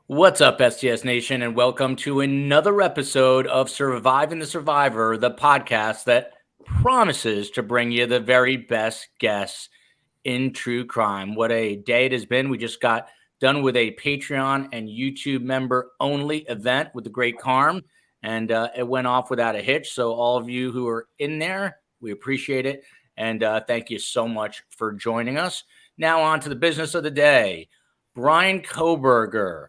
What's up, STS Nation, and welcome to another episode of Surviving the Survivor, the podcast that promises to bring you the very best guests in true crime. What a day it has been. We just got done with a Patreon and YouTube member only event with the Great Carm, and it went off without a hitch. So, all of you who are in there, we appreciate it, and thank you so much for joining us. Now, on to the business of the day. Bryan Kohberger.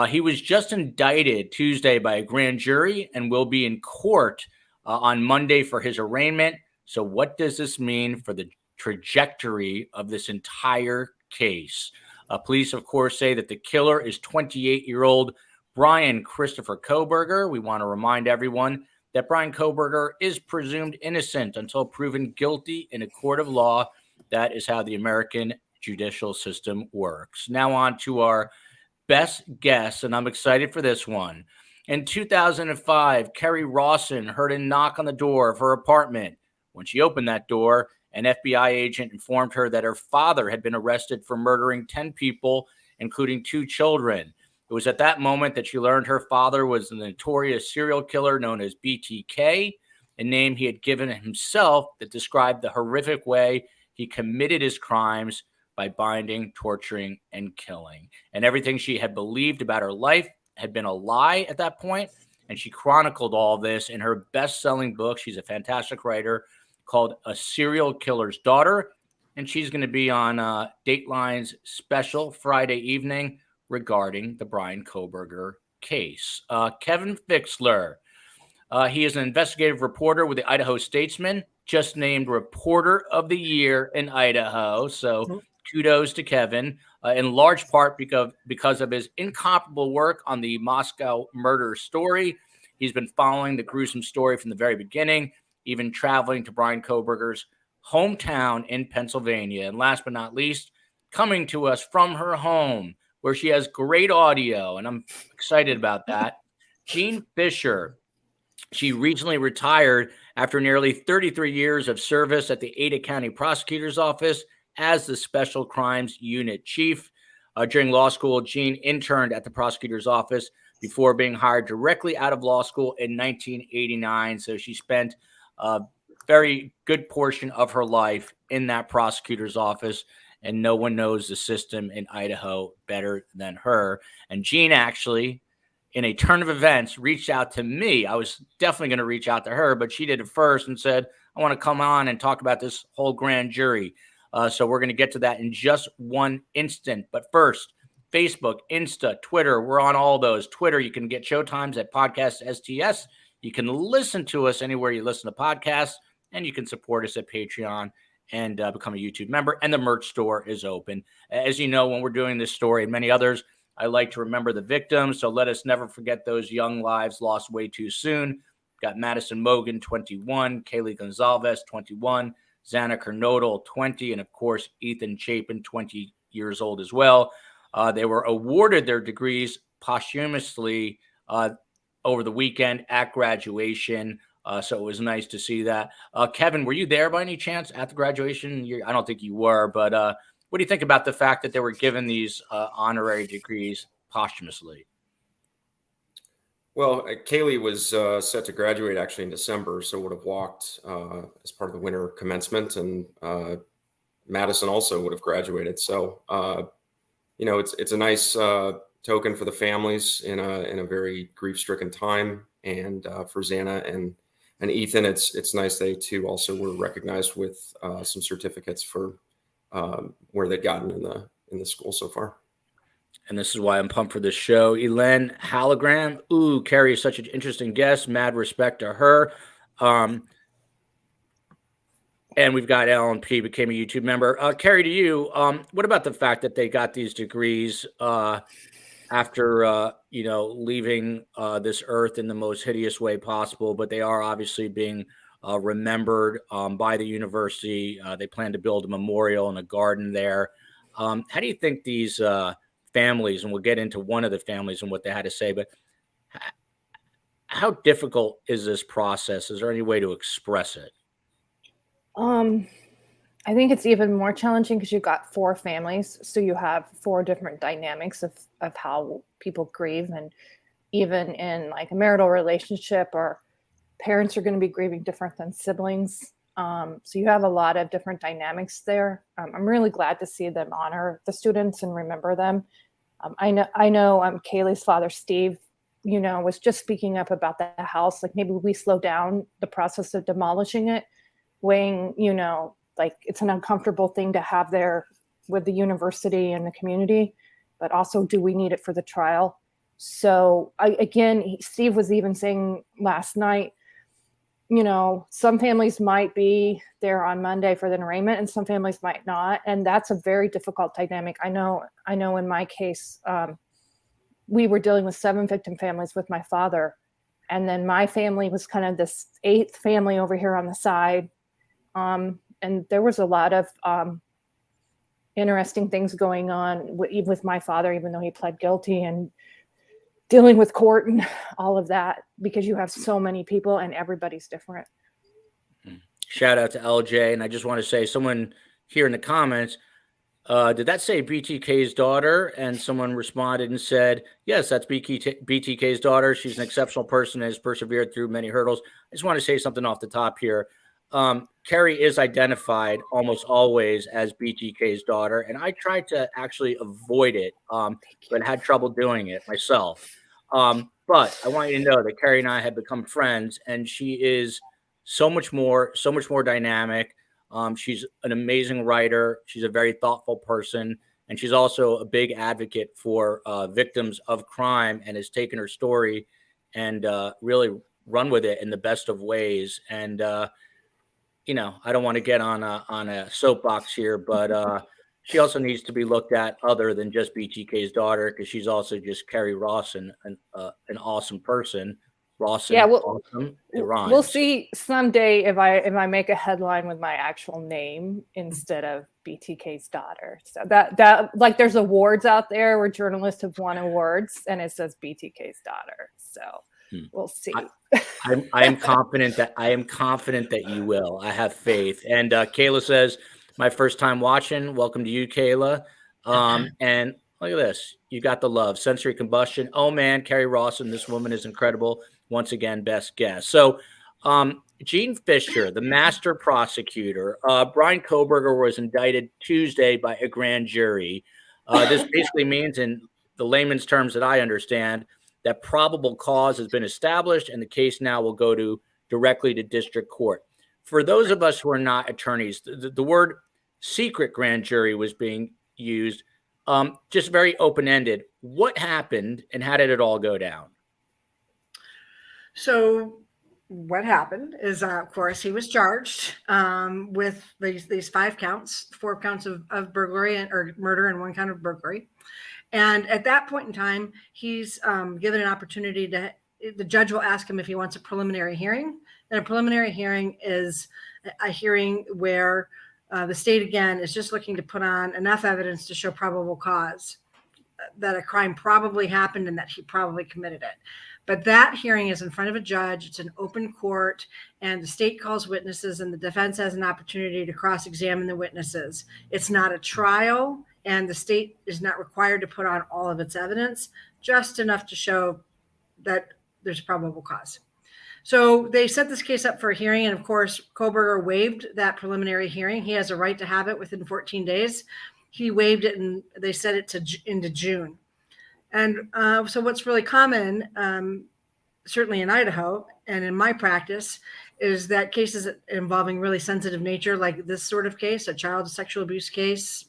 He was just indicted Tuesday by a grand jury and will be in court on Monday for his arraignment. So, what does this mean for the trajectory of this entire case? Police, of course, say that the killer is 28-year-old Bryan Christopher Kohberger. We want to remind everyone that Bryan Kohberger is presumed innocent until proven guilty in a court of law. That is how the American judicial system works. Now, on to our best guess, and I'm excited for this one. In 2005, Kerri Rawson heard a knock on the door of her apartment. When she opened that door, an FBI agent informed her that her father had been arrested for murdering 10 people, including 2 children. It was at that moment that she learned her father was the notorious serial killer known as BTK, a name he had given himself that described the horrific way he committed his crimes by binding, torturing, and killing. And everything she had believed about her life had been a lie at that point. And she chronicled all this in her best-selling book. She's a fantastic writer called A Serial Killer's Daughter. And she's going to be on Dateline's special Friday evening regarding the Bryan Kohberger case. Kevin Fixler. He is an investigative reporter with the Idaho Statesman, just named Reporter of the Year in Idaho. So kudos to Kevin, in large part because of his incomparable work on the Moscow murder story. He's been following the gruesome story from the very beginning, even traveling to Bryan Kohberger's hometown in Pennsylvania. And last but not least, coming to us from her home, where she has great audio, and I'm excited about that, Jean Fisher. She recently retired after nearly 33 years of service at the Ada County Prosecutor's Office as the Special Crimes Unit Chief. During law school, Jean interned at the prosecutor's office before being hired directly out of law school in 1989. So she spent a very good portion of her life in that prosecutor's office, and no one knows the system in Idaho better than her. And Jean actually, in a turn of events, reached out to me. I was definitely going to reach out to her, but she did it first and said, I want to come on and talk about this whole grand jury. So we're going to get to that in just one instant. But first, Facebook, Insta, Twitter, we're on all those. Twitter, you can get showtimes at Podcast STS. You can listen to us anywhere you listen to podcasts, and you can support us at Patreon and become a YouTube member. And the merch store is open. As you know, when we're doing this story and many others, I like to remember the victims. So let us never forget those young lives lost way too soon. Got Madison Mogen, 21, Kaylee Goncalves, 21, Xana Kernodle, 20, and of course, Ethan Chapin, 20 years old as well. They were awarded their degrees posthumously over the weekend at graduation. So it was nice to see that. Kevin, were you there by any chance at the graduation? I don't think you were, but what do you think about the fact that they were given these honorary degrees posthumously? Well, Kaylee was set to graduate actually in December, so would have walked as part of the winter commencement, and Madison also would have graduated. So, it's a nice token for the families in a very grief-stricken time, and for Xana and Ethan, it's nice they too also were recognized with some certificates for where they'd gotten in the school so far. And this is why I'm pumped for this show. Elen Hologram. Ooh, Kerri is such an interesting guest. Mad respect to her. And we've got Ellen P. became a YouTube member. Kerri, to you, what about the fact that they got these degrees after, leaving this earth in the most hideous way possible, but they are obviously being remembered by the university. They plan to build a memorial and a garden there. How do you think these families, and we'll get into one of the families and what they had to say, but how difficult is this process? Is there any way to express it? I think it's even more challenging because you've got 4 families. So you have 4 different dynamics of how people grieve. And even in like a marital relationship, or parents are going to be grieving different than siblings. So you have a lot of different dynamics there. I'm really glad to see them honor the students and remember them. I know Kaylee's father, Steve, was just speaking up about the house. Like maybe we slow down the process of demolishing it, weighing, like it's an uncomfortable thing to have there with the university and the community, but also do we need it for the trial? So Steve was even saying last night, some families might be there on Monday for the arraignment and some families might not. And that's a very difficult dynamic. I know in my case, we were dealing with 7 victim families with my father. And then my family was kind of this 8th family over here on the side. And there was a lot of interesting things going on with my father, even though he pled guilty, and dealing with court and all of that, because you have so many people and everybody's different. Shout out to LJ. And I just want to say, someone here in the comments, did that say BTK's daughter? And someone responded and said, yes, that's BTK's daughter. She's an exceptional person and has persevered through many hurdles. I just want to say something off the top here. Kerri is identified almost always as BTK's daughter, and I tried to actually avoid it, but had trouble doing it myself. But I want you to know that Kerri and I have become friends, and she is so much more dynamic. She's an amazing writer. She's a very thoughtful person, and she's also a big advocate for victims of crime, and has taken her story and really run with it in the best of ways. And I don't want to get on a soapbox here, but she also needs to be looked at other than just BTK's daughter, because she's also just Kerri Rawson, an awesome person. Rawson, yeah, awesome. It rhymes. We'll see someday if I make a headline with my actual name instead of BTK's daughter. So that like there's awards out there where journalists have won awards and it says BTK's daughter. So we'll see. I am confident that you will. I have faith. And Kayla says, my first time watching. Welcome to you, Kayla. And look at this. You got the love. Sensory combustion. Oh, man, Kerri Rawson. This woman is incredible. Once again, best guess. So Gene Fisher, the master prosecutor, Bryan Kohberger was indicted Tuesday by a grand jury. This basically means, in the layman's terms that I understand, that probable cause has been established and the case now will go directly to district court. For those of us who are not attorneys, the word secret grand jury was being used, just very open-ended. What happened and how did it all go down? So what happened is, of course, he was charged with these 5 counts, 4 counts of burglary or murder and 1 count of burglary. And at that point in time, he's given an opportunity the judge will ask him if he wants a preliminary hearing. And a preliminary hearing is a hearing where the state, again, is just looking to put on enough evidence to show probable cause that a crime probably happened and that he probably committed it. But that hearing is in front of a judge. It's an open court, and the state calls witnesses and the defense has an opportunity to cross-examine the witnesses. It's not a trial, and the state is not required to put on all of its evidence, just enough to show that there's probable cause. So they set this case up for a hearing, and of course, Kohberger waived that preliminary hearing. He has a right to have it within 14 days. He waived it, and they set it into June. And so what's really common, certainly in Idaho and in my practice, is that cases involving really sensitive nature, like this sort of case, a child sexual abuse case,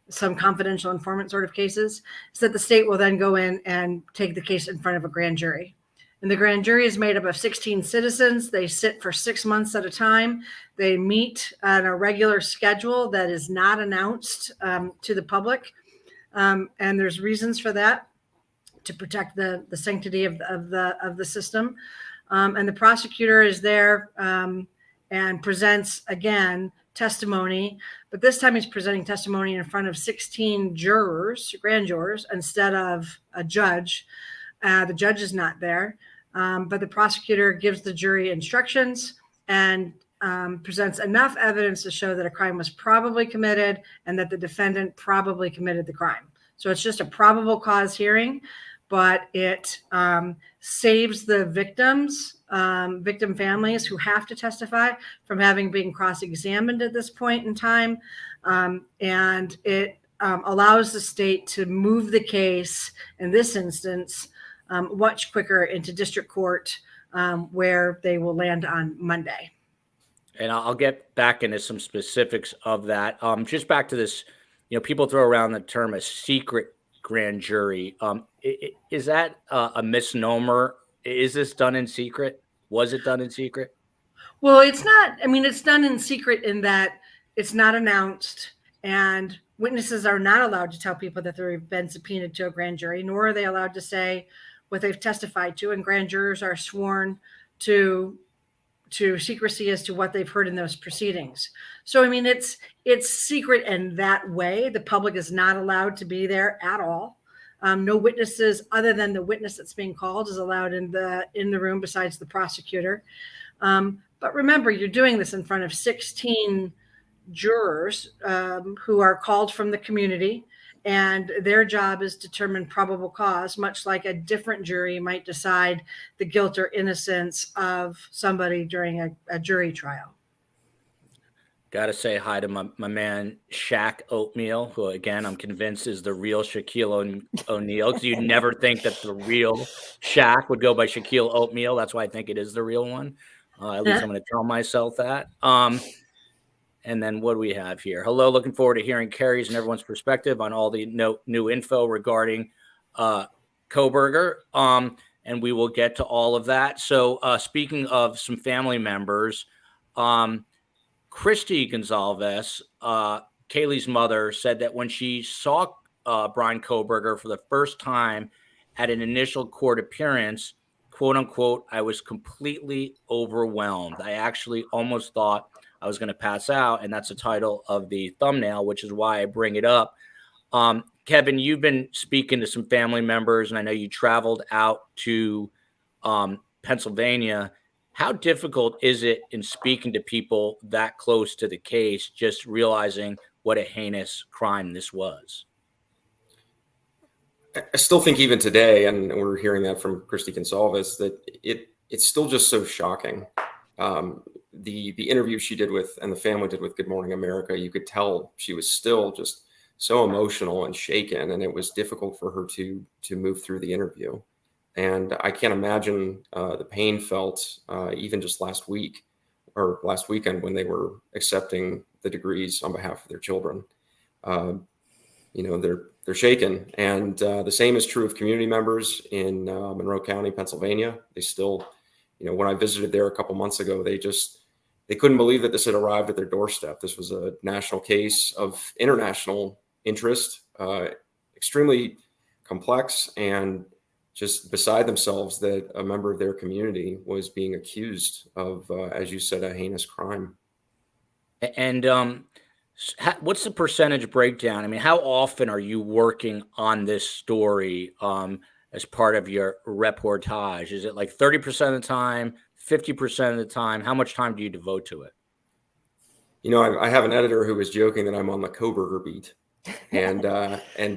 some confidential informant sort of cases, is that the state will then go in and take the case in front of a grand jury. And the grand jury is made up of 16 citizens. They sit for 6 months at a time. They meet on a regular schedule that is not announced to the public. And there's reasons for that, to protect the sanctity of the system. And the prosecutor is there and presents, again, testimony, but this time he's presenting testimony in front of 16 jurors, grand jurors, instead of a judge. The judge is not there, but the prosecutor gives the jury instructions and presents enough evidence to show that a crime was probably committed and that the defendant probably committed the crime. So it's just a probable cause hearing, but it saves the victim families who have to testify from having been cross-examined at this point in time. And it allows the state to move the case, in this instance, much quicker into district court, where they will land on Monday. And I'll get back into some specifics of that. Just back to this, people throw around the term a secret grand jury. Is that a misnomer? Is this done in secret? Was it done in secret? Well, it's not. I mean, it's done in secret in that it's not announced, and witnesses are not allowed to tell people that they've been subpoenaed to a grand jury, nor are they allowed to say what they've testified to. And grand jurors are sworn to secrecy as to what they've heard in those proceedings. So, I mean, it's secret in that way. The public is not allowed to be there at all. No witnesses other than the witness that's being called is allowed in the room besides the prosecutor. But remember, you're doing this in front of 16 jurors who are called from the community, and their job is to determine probable cause, much like a different jury might decide the guilt or innocence of somebody during a jury trial. Got to say hi to my man, Shaq Oatmeal, who, again, I'm convinced is the real Shaquille O'Neal, because you'd never think that the real Shaq would go by Shaquille Oatmeal. That's why I think it is the real one. At least I'm going to tell myself that. And then what do we have here? Hello, looking forward to hearing Kerri's and everyone's perspective on all the new info regarding Kohberger. And we will get to all of that. So speaking of some family members, Kaylee Goncalves, Kaylee's mother, said that when she saw Bryan Kohberger for the first time at an initial court appearance, quote unquote, I was completely overwhelmed. I actually almost thought I was going to pass out. And that's the title of the thumbnail, which is why I bring it up. Kevin, you've been speaking to some family members, and I know you traveled out to Pennsylvania. How difficult is it in speaking to people that close to the case, just realizing what a heinous crime this was? I still think even today, and we're hearing that from Kaylee Goncalves, that it's still just so shocking. The interview she did with, and the family did with Good Morning America, you could tell she was still just so emotional and shaken, and it was difficult for her to move through the interview. And I can't imagine the pain felt even just last week or last weekend when they were accepting the degrees on behalf of their children. They're shaken, and the same is true of community members in Monroe County, Pennsylvania. They still, when I visited there a couple months ago, they couldn't believe that this had arrived at their doorstep. This was a national case of international interest, extremely complex, and just beside themselves that a member of their community was being accused of, as you said, a heinous crime. And what's the percentage breakdown? I mean, how often are you working on this story as part of your reportage? Is it like 30% of the time, 50% of the time? How much time do you devote to it? I have an editor who was joking that I'm on the Kohberger beat, and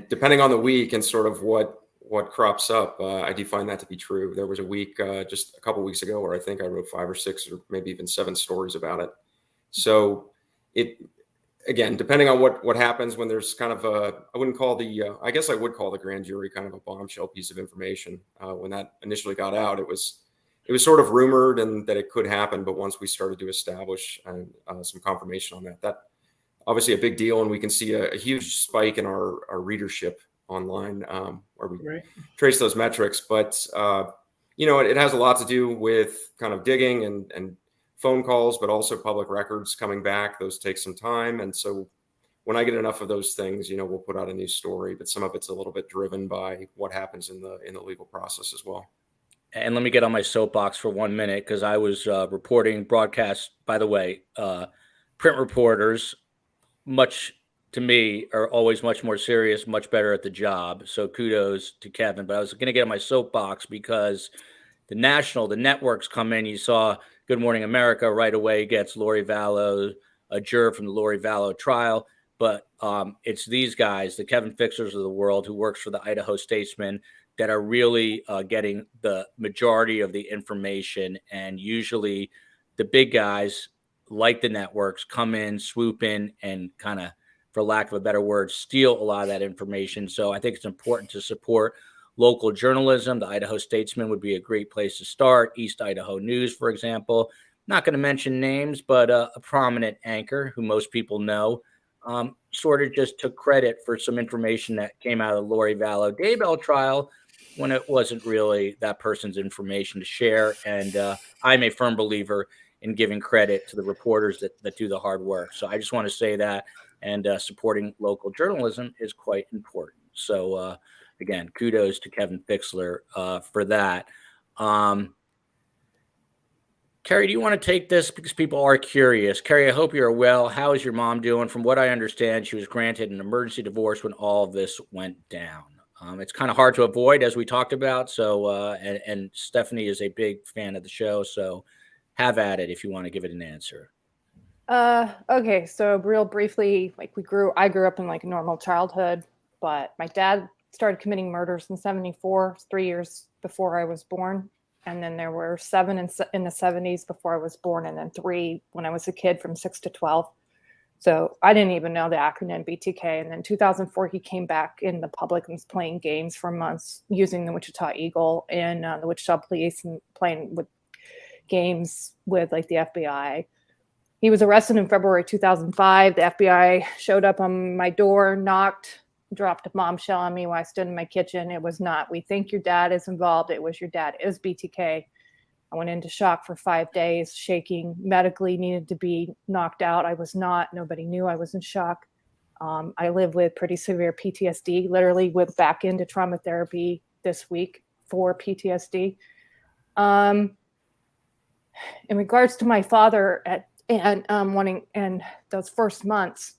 depending on the week and sort of what crops up, I do find that to be true. There was a week just a couple of weeks ago where I think I wrote 5 or 6 or maybe even 7 stories about it. So again, depending on what happens when there's kind of I wouldn't call I guess I would call the grand jury kind of a bombshell piece of information. When that initially got out, it was sort of rumored and that it could happen. But once we started to establish some confirmation on that obviously a big deal. And we can see a huge spike in our readership online where we trace those metrics. But, it has a lot to do with kind of digging and phone calls, but also public records coming back. Those take some time. And so when I get enough of those things, we'll put out a new story, but some of it's a little bit driven by what happens in the legal process as well. And let me get on my soapbox for 1 minute, because I was reporting broadcast, by the way, print reporters, much to me, are always much more serious, much better at the job. So kudos to Kevin. But I was going to get on my soapbox because the networks come in. You saw Good Morning America right away gets Lori Vallow, a juror from the Lori Vallow trial. But it's these guys, the Kevin Fixlers of the world, who works for the Idaho Statesman, that are really getting the majority of the information. And usually the big guys, like the networks, come in, swoop in, and kind of, for lack of a better word, steal a lot of that information. So I think it's important to support local journalism. The Idaho Statesman would be a great place to start. East Idaho News, for example. Not going to mention names, but a prominent anchor who most people know sort of just took credit for some information that came out of the Lori Vallow Daybell trial when it wasn't really that person's information to share. And I'm a firm believer in giving credit to the reporters that do the hard work. So I just want to say that, and supporting local journalism is quite important. So again, kudos to Kevin Fixler for that. Kerri, do you want to take this, because people are curious? Kerri, I hope you're well. How is your mom doing? From what I understand, she was granted an emergency divorce when all of this went down. It's kind of hard to avoid, as we talked about. So, and Stephanie is a big fan of the show. So have at it if you want to give it an answer. Okay. So real briefly, like I grew up in like a normal childhood, but my dad started committing murders in 1974, 3 years before I was born. And then there were 7 in the 1970s before I was born, and then 3 when I was a kid, from 6 to 12. So I didn't even know the acronym BTK. And then 2004, he came back in the public and was playing games for months using the Wichita Eagle and the Wichita Police, and playing with games with like the FBI. He was arrested in February 2005. The FBI showed up on my door, knocked, dropped a bombshell on me while I stood in my kitchen. It was not, "We think your dad is involved." It was, "Your dad is BTK." I went into shock for 5 days, shaking, medically needed to be knocked out. I was not. Nobody knew I was in shock. I live with pretty severe PTSD, literally went back into trauma therapy this week for PTSD. In regards to my father and those first months.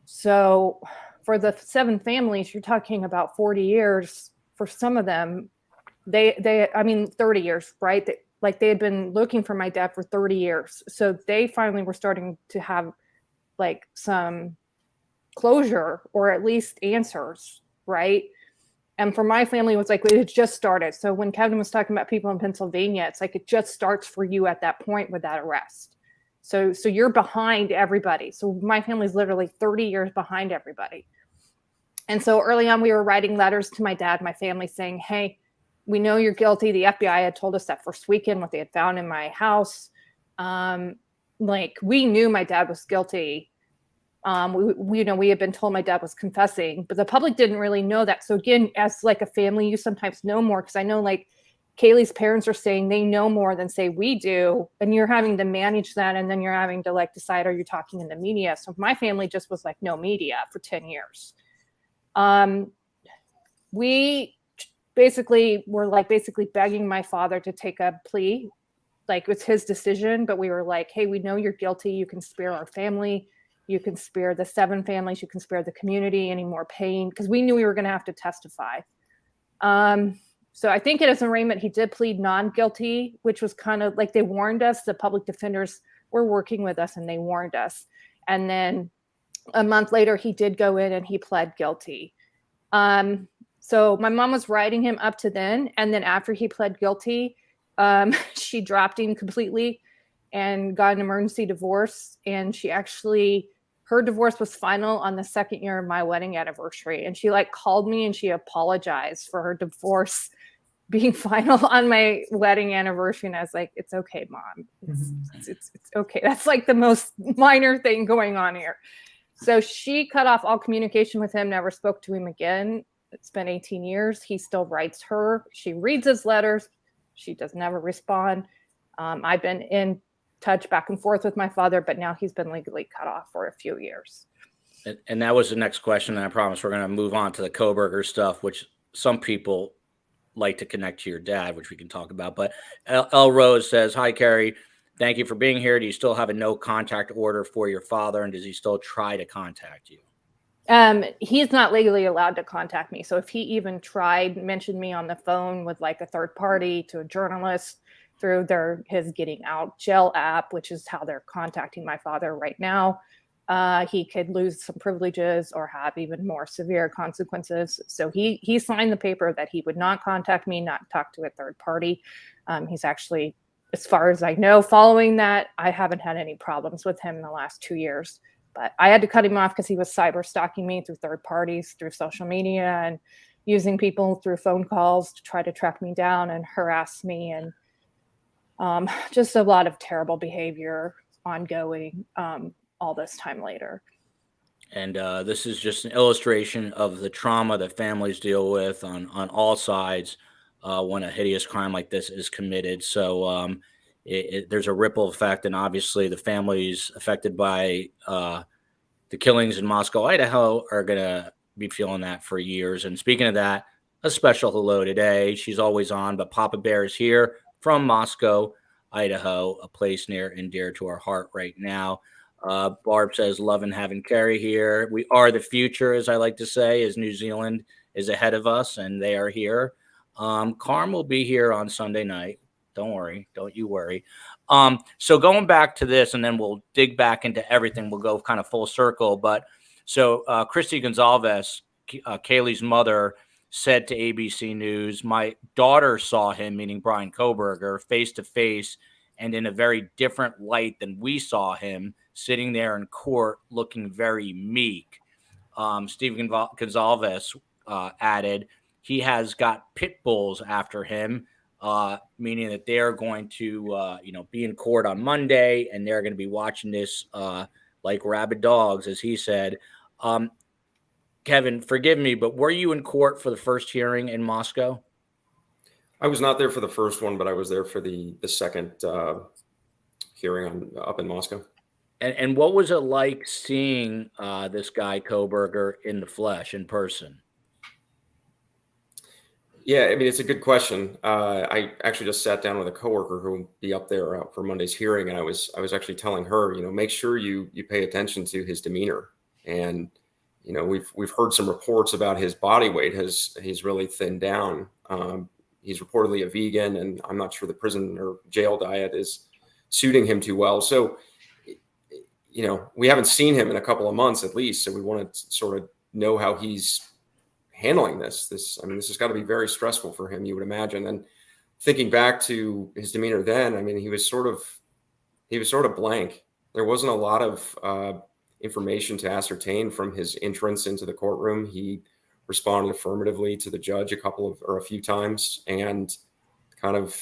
So for the 7 families, you're talking about 40 years. For some of them, 30 years, right? They had been looking for my dad for 30 years. So they finally were starting to have like some closure, or at least answers, right? And for my family, it was like, it had just started. So when Kevin was talking about people in Pennsylvania, it's like it just starts for you at that point with that arrest. So you're behind everybody. So my family's literally 30 years behind everybody. And so early on, we were writing letters to my dad, my family, saying, "Hey, we know you're guilty." The FBI had told us that first weekend what they had found in my house. We knew my dad was guilty. We had been told my dad was confessing, but the public didn't really know that. So again, as like a family, you sometimes know more, because I know like Kaylee's parents are saying they know more than say we do, and you're having to manage that, and then you're having to like decide, are you talking in the media? So my family just was like no media for 10 years. We basically were basically begging my father to take a plea. Like, it was his decision, but we were like, "Hey, we know you're guilty. You can spare our family. You can spare the 7 families. You can spare the community any more pain," because we knew we were going to have to testify. So I think at his arraignment, he did plead non-guilty, which was kind of like, they warned us. The public defenders were working with us, and they warned us. And then a month later, he did go in and he pled guilty. So my mom was writing him up to then. And then after he pled guilty, she dropped him completely and got an emergency divorce. And her divorce was final on the 2nd year of my wedding anniversary. And she called me and she apologized for her divorce being final on my wedding anniversary. And I was like, "It's okay, Mom. It's okay. That's like the most minor thing going on here." So she cut off all communication with him, never spoke to him again. It's been 18 years. He still writes her. She reads his letters. She does never respond. I've been in touch back and forth with my father, but now he's been legally cut off for a few years. And that was the next question. And I promise we're going to move on to the Kohberger stuff, which some people like to connect to your dad, which we can talk about. But L. Rose says, "Hi, Kerri. Thank you for being here. Do you still have a no contact order for your father? And does he still try to contact you?" He's not legally allowed to contact me. So if he even mentioned me on the phone with like a third party to a journalist through his Getting Out Jail app, which is how they're contacting my father right now, he could lose some privileges or have even more severe consequences. So he signed the paper that he would not contact me, not talk to a third party. He's actually, as far as I know, following that, I haven't had any problems with him in the last 2 years. But I had to cut him off because he was cyber stalking me through third parties, through social media, and using people through phone calls to try to track me down and harass me, and just a lot of terrible behavior ongoing all this time later. And this is just an illustration of the trauma that families deal with on all sides when a hideous crime like this is committed. So there's a ripple effect, and obviously the families affected by the killings in Moscow, Idaho, are going to be feeling that for years. And speaking of that, a special hello today. She's always on, but Papa Bear is here from Moscow, Idaho, a place near and dear to our heart right now. Barb says, loving having Kerri here. We are the future, as I like to say, as New Zealand is ahead of us, and they are here. Carm will be here on Sunday night. Don't worry. Don't you worry. So going back to this, and then we'll dig back into everything. We'll go kind of full circle. But so Kaylee Goncalves, Kaylee's mother, said to ABC News, my daughter saw him, meaning Bryan Kohberger, face to face and in a very different light than we saw him, sitting there in court looking very meek. Stephen Goncalves added, he has got pit bulls after him, meaning that they're going to, be in court on Monday, and they're going to be watching this like rabid dogs, as he said. Kevin, forgive me, but were you in court for the first hearing in Moscow? I was not there for the first one, but I was there for the second hearing up in Moscow. And what was it like seeing this guy Kohberger in the flesh, in person? Yeah, I mean, it's a good question. I actually just sat down with a coworker who will be up there for Monday's hearing, and I was actually telling her, make sure you pay attention to his demeanor. And we've heard some reports about his body weight. He's really thinned down. He's reportedly a vegan, and I'm not sure the prison or jail diet is suiting him too well. So, we haven't seen him in a couple of months at least. So we want to sort of know how he's handling this. This has got to be very stressful for him, you would imagine. And thinking back to his demeanor then, I mean, he was sort of blank. There wasn't a lot of information to ascertain from his entrance into the courtroom. He responded affirmatively to the judge a few times, and kind of,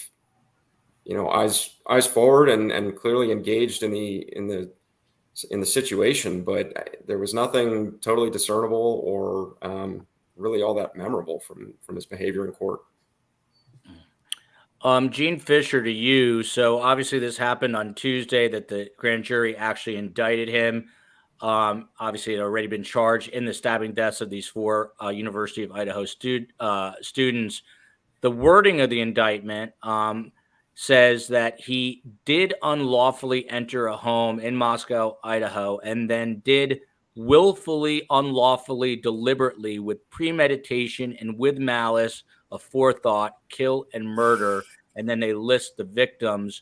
eyes forward and clearly engaged in the situation. But there was nothing totally discernible or really all that memorable from his behavior in court. Gene Fisher, to you. So obviously this happened on Tuesday, that the grand jury actually indicted him. Obviously it had already been charged in the stabbing deaths of these 4 University of Idaho students. The wording of the indictment says that he did unlawfully enter a home in Moscow, Idaho, and then did willfully, unlawfully, deliberately, with premeditation and with malice aforethought, kill and murder. And then they list the victims.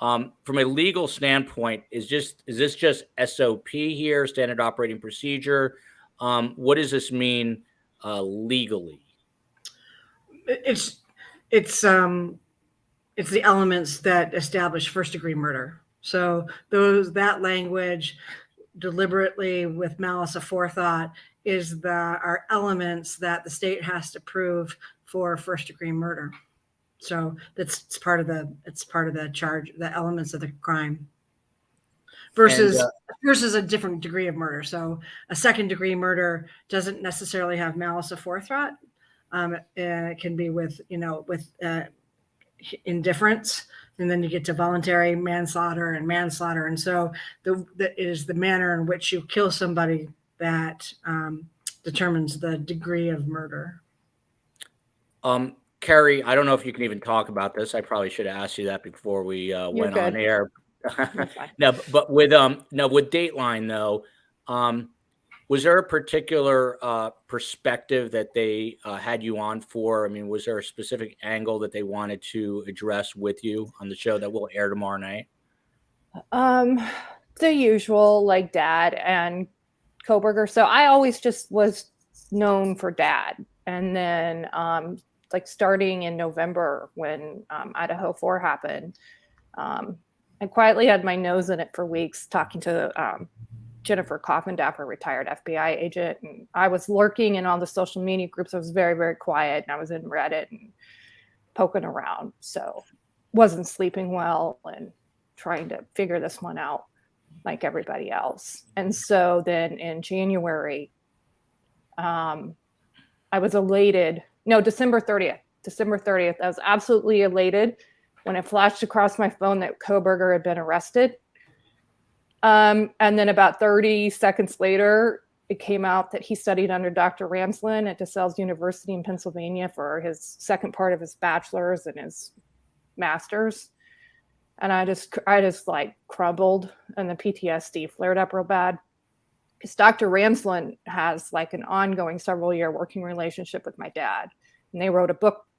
From a legal standpoint, is this just SOP here, standard operating procedure? What does this mean legally? It's the elements that establish first-degree murder. So that language, deliberately with malice aforethought, are elements that the state has to prove for first-degree murder. So it's part of the charge, the elements of the crime, versus a different degree of murder. So a second-degree murder doesn't necessarily have malice aforethought. It can be with indifference, and then you get to voluntary manslaughter. And so it is the manner in which you kill somebody that determines the degree of murder. Kerri, I don't know if you can even talk about this. I probably should have asked you that before we went on air. No, but with Dateline though, Was there a particular perspective that they had you on for? I mean, was there a specific angle that they wanted to address with you on the show that will air tomorrow night? The usual, like Dad and Kohberger. So I always just was known for Dad. And then like starting in November when Idaho 4 happened, I quietly had my nose in it for weeks talking to Jennifer Coffindaffer, retired FBI agent. And I was lurking in all the social media groups. I was very, very quiet. And I was in Reddit and poking around. So wasn't sleeping well and trying to figure this one out like everybody else. And so then in January, I was elated. No, December 30th. I was absolutely elated when it flashed across my phone that Kohberger had been arrested. And then about 30 seconds later, it came out that he studied under Dr. Ramsland at DeSales University in Pennsylvania for his second part of his bachelor's and his master's. And I just like crumbled, and the PTSD flared up real bad. Because Dr. Ramsland has like an ongoing several-year working relationship with my dad. And they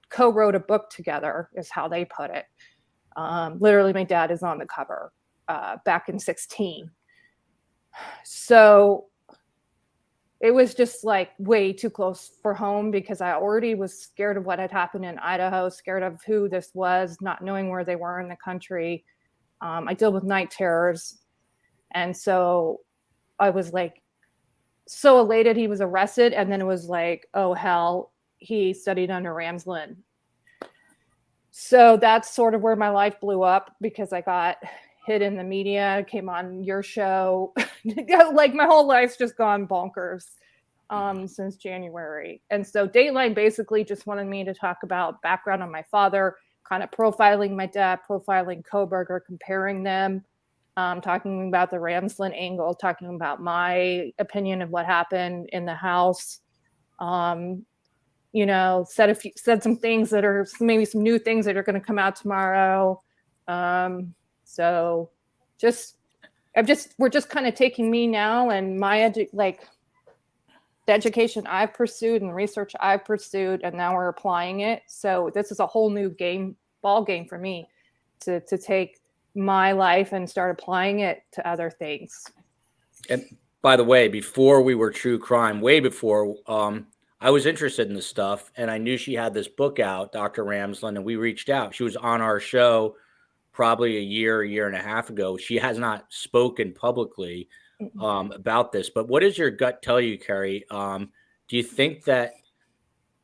co-wrote a book together, is how they put it. Literally, my dad is on the cover back in 2016. So it was just like way too close for home because I already was scared of what had happened in Idaho, scared of who this was, not knowing where they were in the country. I deal with night terrors. And so I was like so elated he was arrested. And then it was like, oh, hell, he studied under Ramsland. So that's sort of where my life blew up because I got hit in the media, came on your show. Like my whole life's just gone bonkers since January. And so Dateline basically just wanted me to talk about background on my father, kind of profiling my dad, profiling Kohberger, comparing them, talking about the Ramsland angle, talking about my opinion of what happened in the house. You know, said some things that are maybe some new things that are going to come out tomorrow. So we're just kind of taking me now and my the education I've pursued and the research I've pursued, and now we're applying it. So this is a whole new ball game for me to take my life and start applying it to other things. And by the way, before we were true crime, way before, I was interested in this stuff, and I knew she had this book out, Dr. Ramsland, and we reached out. She was on our show probably a year and a half ago. She has not spoken publicly about this, but what does your gut tell you, Kerri? Do you think that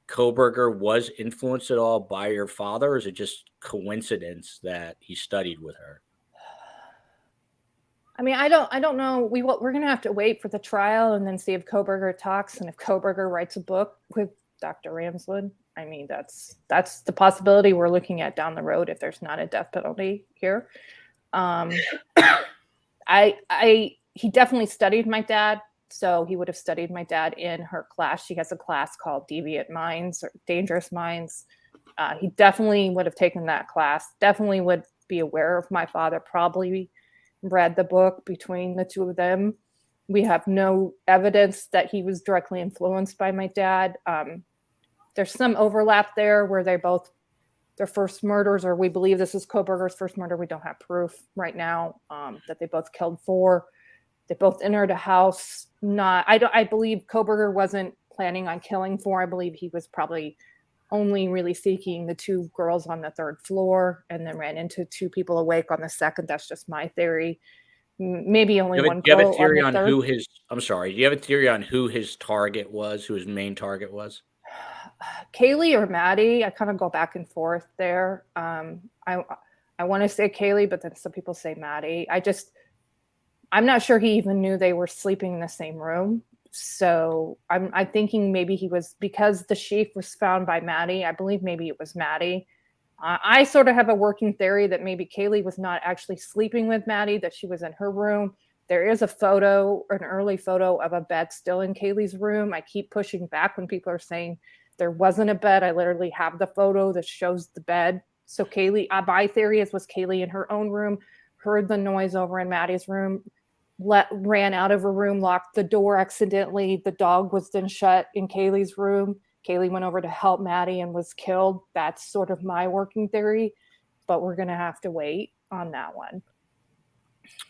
Kohberger was influenced at all by your father, or is it just coincidence that he studied with her? I mean, I don't know. We're going to have to wait for the trial and then see if Kohberger talks and if Kohberger writes a book with Dr. Ramsland. I mean, that's the possibility we're looking at down the road if there's not a death penalty here. He definitely studied my dad, so he would have studied my dad in her class. She has a class called Deviant Minds or Dangerous Minds. He definitely would have taken that class. Definitely would be aware of my father. Probably read the book between the two of them. We have no evidence that he was directly influenced by my dad. There's some overlap there where their first murders, or we believe this is Kohberger's first murder. We don't have proof right now that they both killed 4. They both entered a house. I believe Kohberger wasn't planning on killing 4. I believe he was probably only really seeking the 2 girls on the 3rd floor and then ran into 2 people awake on the 2nd. That's just my theory. Maybe only one girl. Do you have a theory on who his? I'm sorry. Do you have a theory on who his target was? Who his main target was? Kaylee or Maddie. I kind of go back and forth there. I want to say Kaylee, but then some people say Maddie. I'm not sure he even knew they were sleeping in the same room. So I'm thinking maybe he was, because the sheaf was found by Maddie. I believe maybe it was Maddie. I sort of have a working theory that maybe Kaylee was not actually sleeping with Maddie, that she was in her room. There is a photo, an early photo of a bed still in Kaylee's room. I keep pushing back when people are saying there wasn't a bed. I literally have the photo that shows the bed. So Kaylee, my theory was Kaylee in her own room, heard the noise over in Maddie's room, ran out of a room, locked the door accidentally. The dog was then shut in Kaylee's room. Kaylee went over to help Maddie and was killed. That's sort of my working theory, but we're going to have to wait on that one.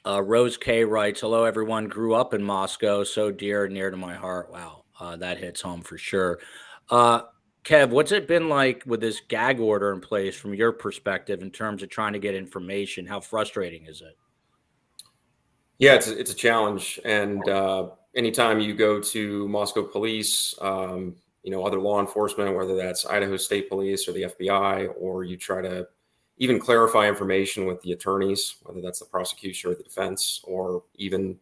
Rose K writes, hello, everyone. Grew up in Moscow, so dear and near to my heart. Wow, that hits home for sure. Kev, what's it been like with this gag order in place from your perspective in terms of trying to get information? How frustrating is it? Yeah, it's a challenge. And anytime you go to Moscow police, other law enforcement, whether that's Idaho State Police or the FBI, or you try to even clarify information with the attorneys, whether that's the prosecution or the defense, or even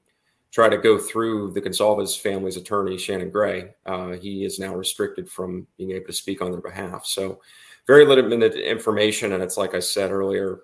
try to go through the Goncalves family's attorney, Shannon Gray. He is now restricted from being able to speak on their behalf. So very limited information. And it's like I said earlier,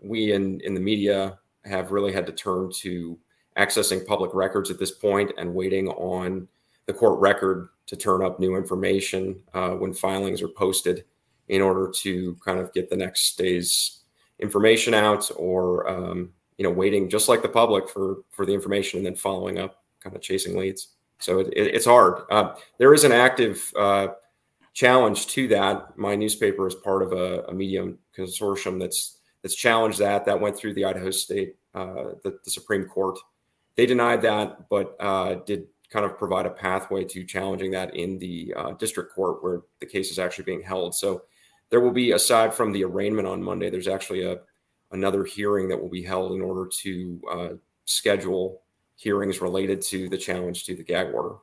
we in the media have really had to turn to accessing public records at this point and waiting on the court record to turn up new information when filings are posted in order to kind of get the next day's information out, or waiting just like the public for the information and then following up, kind of chasing leads. So it's hard. There is an active challenge to that. My newspaper is part of a media consortium that's challenged that. That went through the Idaho State, the Supreme Court. They denied that, but did kind of provide a pathway to challenging that in the district court where the case is actually being held. So there will be, aside from the arraignment on Monday, there's actually another hearing that will be held in order to schedule hearings related to the challenge to the gag order.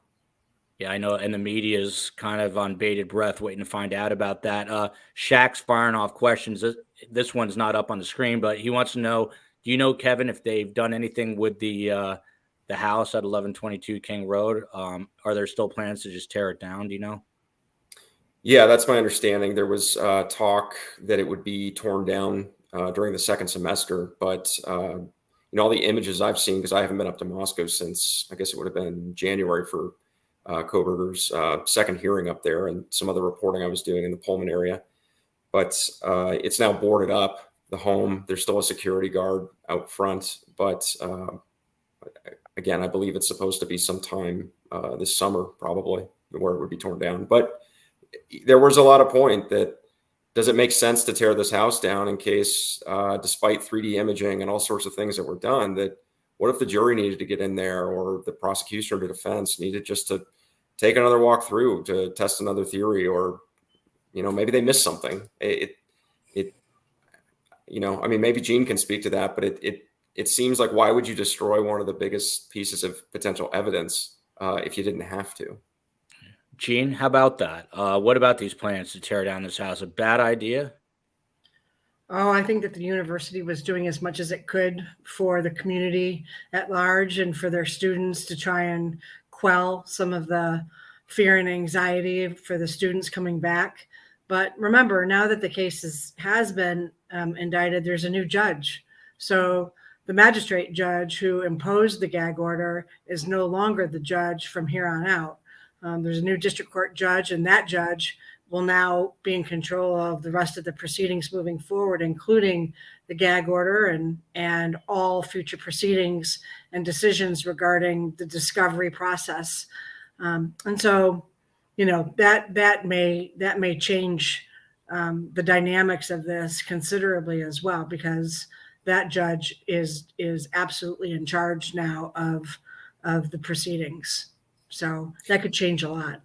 Yeah, I know. And the media is kind of on bated breath waiting to find out about that. Shaq's firing off questions. This one's not up on the screen, but he wants to know, do you know, Kevin, if they've done anything with the house at 1122 King Road? Are there still plans to just tear it down? Do you know? Yeah, that's my understanding. There was talk that it would be torn down during the second semester, but all the images I've seen, because I haven't been up to Moscow since, I guess it would have been January for Kohberger's second hearing up there, and some other reporting I was doing in the Pullman area. But it's now boarded up, the home. There's still a security guard out front, but again, I believe it's supposed to be sometime this summer, probably, where it would be torn down. But there was a lot of point that, does it make sense to tear this house down in case, despite 3D imaging and all sorts of things that were done, that what if the jury needed to get in there, or the prosecution or the defense needed just to take another walk through to test another theory, or, maybe they missed something. Maybe Gene can speak to that, but it seems like, why would you destroy one of the biggest pieces of potential evidence if you didn't have to? Gene, how about that? What about these plans to tear down this house? A bad idea? Oh, I think that the university was doing as much as it could for the community at large and for their students to try and quell some of the fear and anxiety for the students coming back. But remember, now that the case has been indicted, there's a new judge. So the magistrate judge who imposed the gag order is no longer the judge from here on out. There's a new district court judge, and that judge will now be in control of the rest of the proceedings moving forward, including the gag order and all future proceedings and decisions regarding the discovery process. And so, that may change the dynamics of this considerably as well, because that judge is absolutely in charge now of the proceedings. So that could change a lot.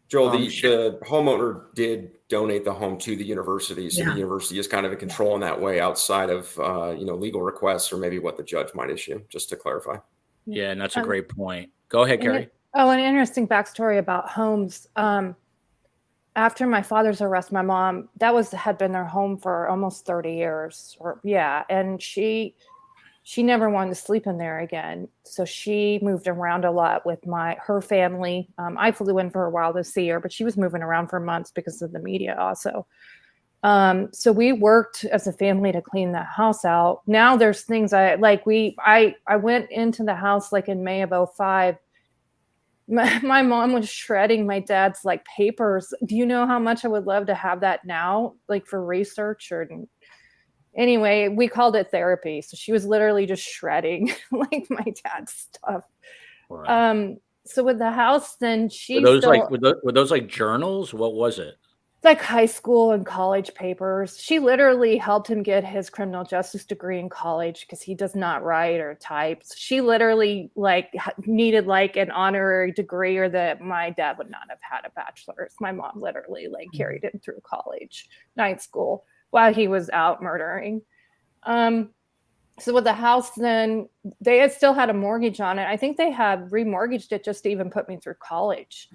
Joel, the homeowner did donate the home to the university, so the university is kind of in control in that way, outside of legal requests or maybe what the judge might issue. Just to clarify. Yeah, and that's a great point. Go ahead, Kerri. An interesting backstory about homes. After my father's arrest, my mom, had been their home for almost 30 years, and she never wanted to sleep in there again. So she moved around a lot with her family. I flew in for a while to see her, but she was moving around for months because of the media also. So we worked as a family to clean the house out. Now there's things I went into the house like in May of 2005. My mom was shredding my dad's papers. Do you know how much I would love to have that now, for research? Anyway, we called it therapy. So she was literally just shredding like my dad's stuff. Right. So with the house, then she were those still, were those like journals? What was it? like high school and college papers. She literally helped him get his criminal justice degree in college because he does not write or type. So she literally like needed like an honorary degree, or that my dad would not have had a bachelor's. My mom literally like carried him through college, night school, while he was out murdering. So with the house, then they had still had a mortgage on it. I think they had remortgaged it just to even put me through college.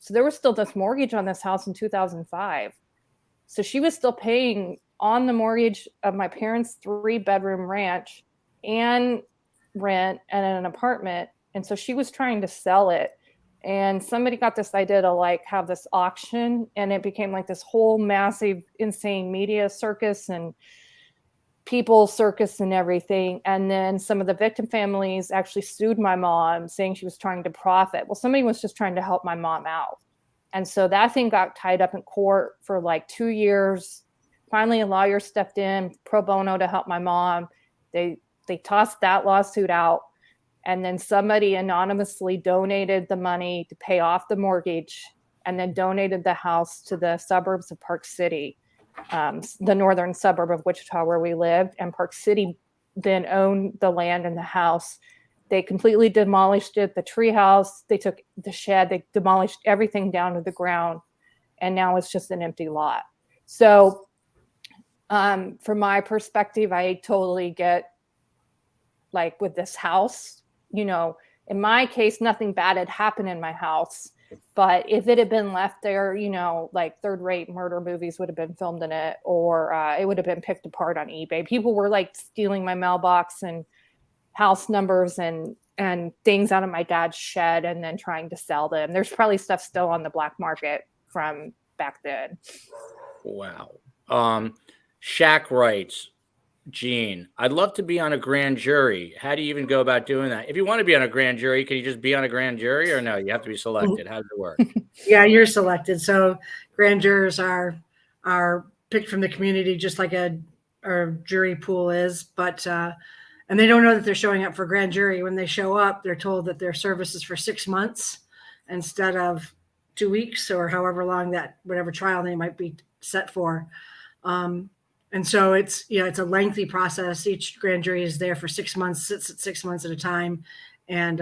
So there was still this mortgage on this house in 2005. So she was still paying on the mortgage of my parents' 3-bedroom ranch and rent and an apartment. And so she was trying to sell it. And somebody got this idea to like have this auction, and it became like this whole massive, insane media circus and people circus and everything. And then some of the victim families actually sued my mom, saying she was trying to profit. Well, somebody was just trying to help my mom out. And so that thing got tied up in court for like 2 years. Finally, a lawyer stepped in pro bono to help my mom. They tossed that lawsuit out. And then somebody anonymously donated the money to pay off the mortgage, and then donated the house to the suburbs of Park City. The northern suburb of Wichita where we lived, and Park City then owned the land and the house. They completely demolished it, the tree house. They took the shed, they demolished everything down to the ground, and now it's just an empty lot. So from my perspective, I totally get like with this house, you know, in my case, nothing bad had happened in my house. But if it had been left there, you know, like third-rate murder movies would have been filmed in it, or it would have been picked apart on eBay. People were like stealing my mailbox and house numbers and things out of my dad's shed and then trying to sell them. There's probably stuff still on the black market from back then. Wow. Shaq writes, Gene, I'd love to be on a grand jury. How do you even go about doing that? If you want to be on a grand jury, can you just be on a grand jury, or no, you have to be selected? How does it work? Yeah, you're selected. So grand jurors are picked from the community, just like a jury pool is. But and they don't know that they're showing up for grand jury. When they show up, they're told that their service is for 6 months instead of 2 weeks, or however long that whatever trial they might be set for. And so it's a lengthy process. Each grand jury is there for 6 months, sits at 6 months at a time, and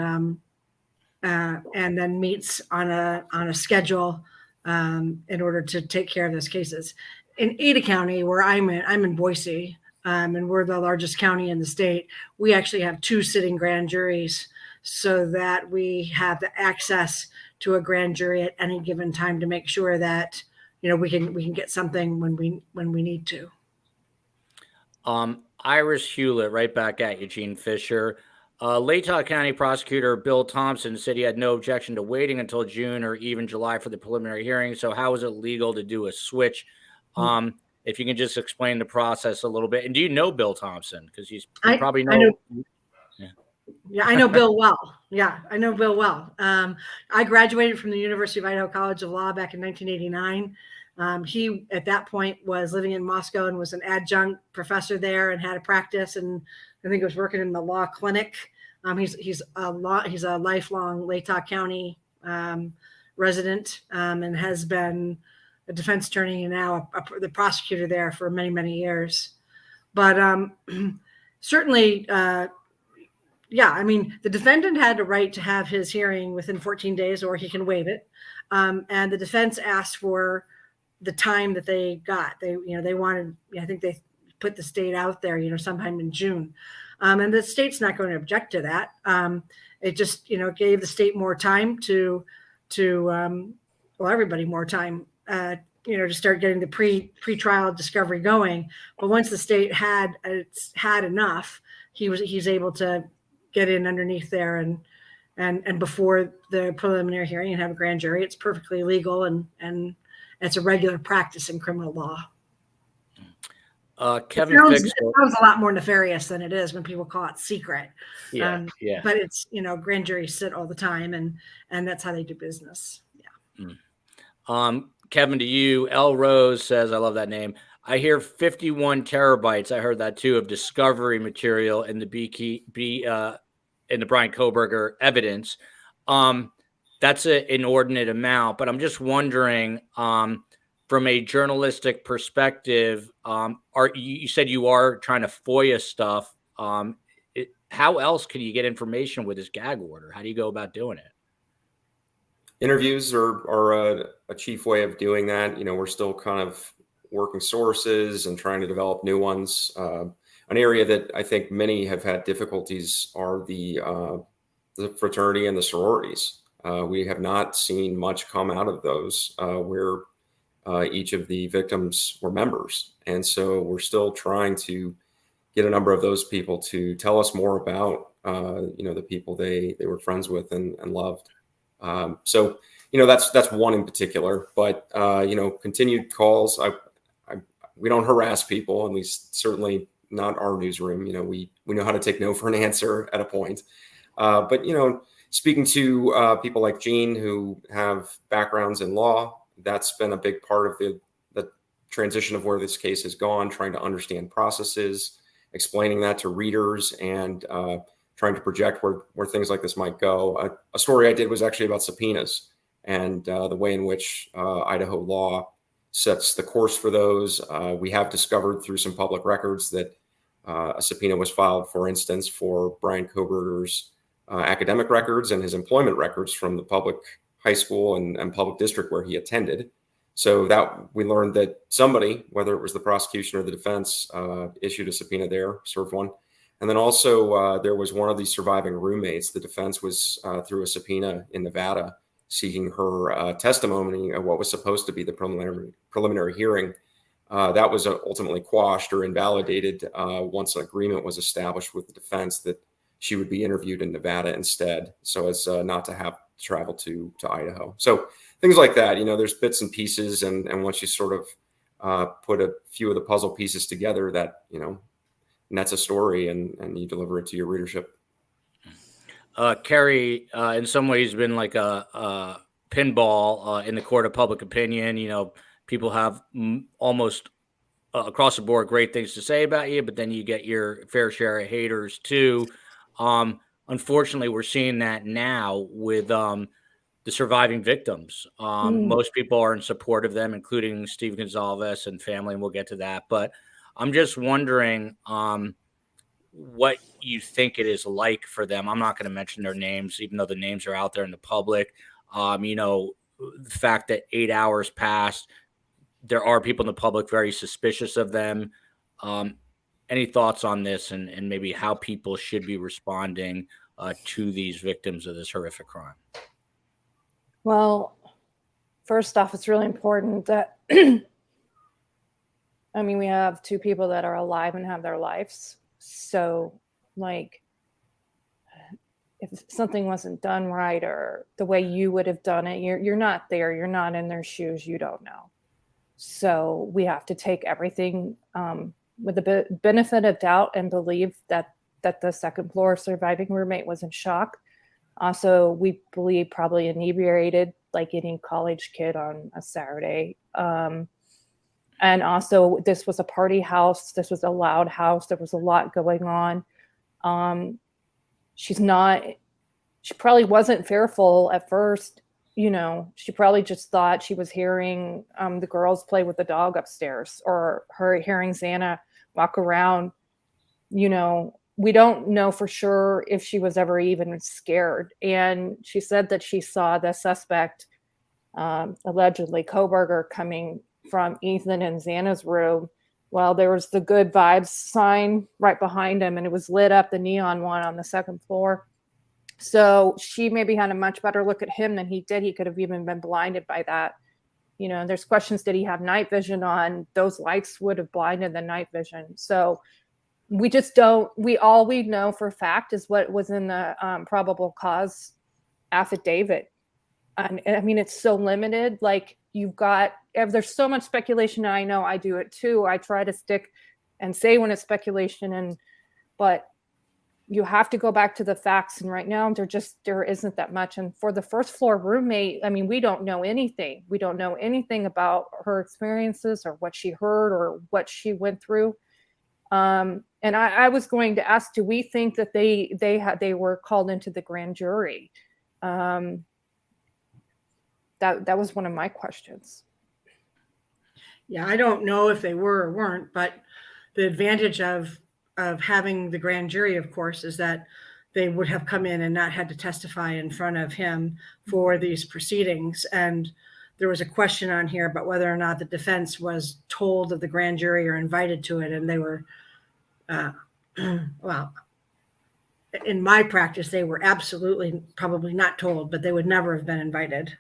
then meets on a schedule in order to take care of those cases. In Ada County, where I'm in Boise, and we're the largest county in the state, we actually have 2 sitting grand juries, so that we have the access to a grand jury at any given time to make sure that we can get something when we need to. Iris Hewlett, right back at you, Gene Fisher. Latah County Prosecutor Bill Thompson said he had no objection to waiting until June or even July for the preliminary hearing. So how is it legal to do a switch? If you can just explain the process a little bit. And do you know Bill Thompson? Because you probably know. I know. Yeah, I know Bill well. Yeah, I know Bill well. I graduated from the University of Idaho College of Law back in 1989. He, at that point, was living in Moscow and was an adjunct professor there and had a practice, and I think was working in the law clinic. He's a lifelong Latah County resident, and has been a defense attorney and now the prosecutor there for many, many years. But certainly, yeah, I mean, the defendant had a right to have his hearing within 14 days, or he can waive it. And the defense asked for the time that they got. They wanted, I think they put the state out there, sometime in June. And the state's not going to object to that. It just, gave the state more time to everybody more time, to start getting the pre-trial discovery going. But once the state had enough, he's able to get in underneath there and before the preliminary hearing and have a grand jury. It's perfectly legal and it's a regular practice in criminal law. Kevin Fixler. Fixler. It sounds a lot more nefarious than it is when people call it secret. Yeah. But it's, grand juries sit all the time, and that's how they do business. Yeah. Kevin, to you, L. Rose says, I love that name. I hear 51 terabytes. I heard that too, of discovery material in the in the Bryan Kohberger evidence. That's an inordinate amount, but I'm just wondering, from a journalistic perspective, you said you are trying to FOIA stuff. How else can you get information with this gag order? How do you go about doing it? Interviews are a chief way of doing that. We're still kind of working sources and trying to develop new ones. An area that I think many have had difficulties are the fraternity and the sororities. We have not seen much come out of those where each of the victims were members. And so we're still trying to get a number of those people to tell us more about, the people they were friends with and loved. So that's one in particular, but, continued calls. We don't harass people, and we certainly not our newsroom. We know how to take no for an answer at a point. But, speaking to people like Gene who have backgrounds in law, that's been a big part of the transition of where this case has gone, trying to understand processes, explaining that to readers, and trying to project where things like this might go. A story I did was actually about subpoenas and the way in which Idaho law sets the course for those. We have discovered through some public records that a subpoena was filed, for instance, for Bryan Kohberger's academic records and his employment records from the public high school and public district where he attended. So that we learned that somebody, whether it was the prosecution or the defense, issued a subpoena there, served one. And then also there was one of the surviving roommates. The defense was through a subpoena in Nevada seeking her testimony of what was supposed to be the preliminary hearing. That was ultimately quashed or invalidated once an agreement was established with the defense that she would be interviewed in Nevada instead, so as not to have to travel to Idaho. So things like that, there's bits and pieces, and once you sort of put a few of the puzzle pieces together, that nets a story, and you deliver it to your readership. Kerri, in some ways, been like a pinball in the court of public opinion. People have almost across the board great things to say about you, but then you get your fair share of haters too. Unfortunately, we're seeing that now with the surviving victims. Most people are in support of them, including Steve Goncalves and family, and we'll get to that. But I'm just wondering what you think it is like for them. I'm not going to mention their names, even though the names are out there in the public. The fact that 8 hours passed, there are people in the public very suspicious of them. Any thoughts on this and maybe how people should be responding to these victims of this horrific crime? Well, first off, it's really important that, we have two people that are alive and have their lives. So, if something wasn't done right or the way you would have done it, you're not there. You're not in their shoes. You don't know. So we have to take everything with the benefit of doubt and believe that the second floor surviving roommate was in shock. Also, we believe probably inebriated like any college kid on a Saturday. And also, this was a party house. This was a loud house. There was a lot going on. She probably wasn't fearful at first. She probably just thought she was hearing the girls play with the dog upstairs, or her hearing Xana walk around. We don't know for sure if she was ever even scared. And she said that she saw the suspect, allegedly Kohberger, coming from Ethan and Xana's room. Well, there was the good vibes sign right behind him, and it was lit up, the neon one on the second floor. So she maybe had a much better look at him than he did. He could have even been blinded by that. There's questions, did he have night vision on? Those lights would have blinded the night vision. So we just don't, all we know for a fact is what was in the probable cause affidavit. And it's so limited. There's so much speculation, and I know I do it too. I try to stick and say when it's speculation, but you have to go back to the facts. And right now there isn't that much. And for the first floor roommate, I mean, we don't know anything. We don't know anything about her experiences or what she heard or what she went through. And I was going to ask, do we think that they were called into the grand jury? That was one of my questions. Yeah, I don't know if they were or weren't, but the advantage of having the grand jury, of course, is that they would have come in and not had to testify in front of him for these proceedings. And there was a question on here about whether or not the defense was told of the grand jury or invited to it. And they were, well, in my practice, they were absolutely probably not told, but they would never have been invited.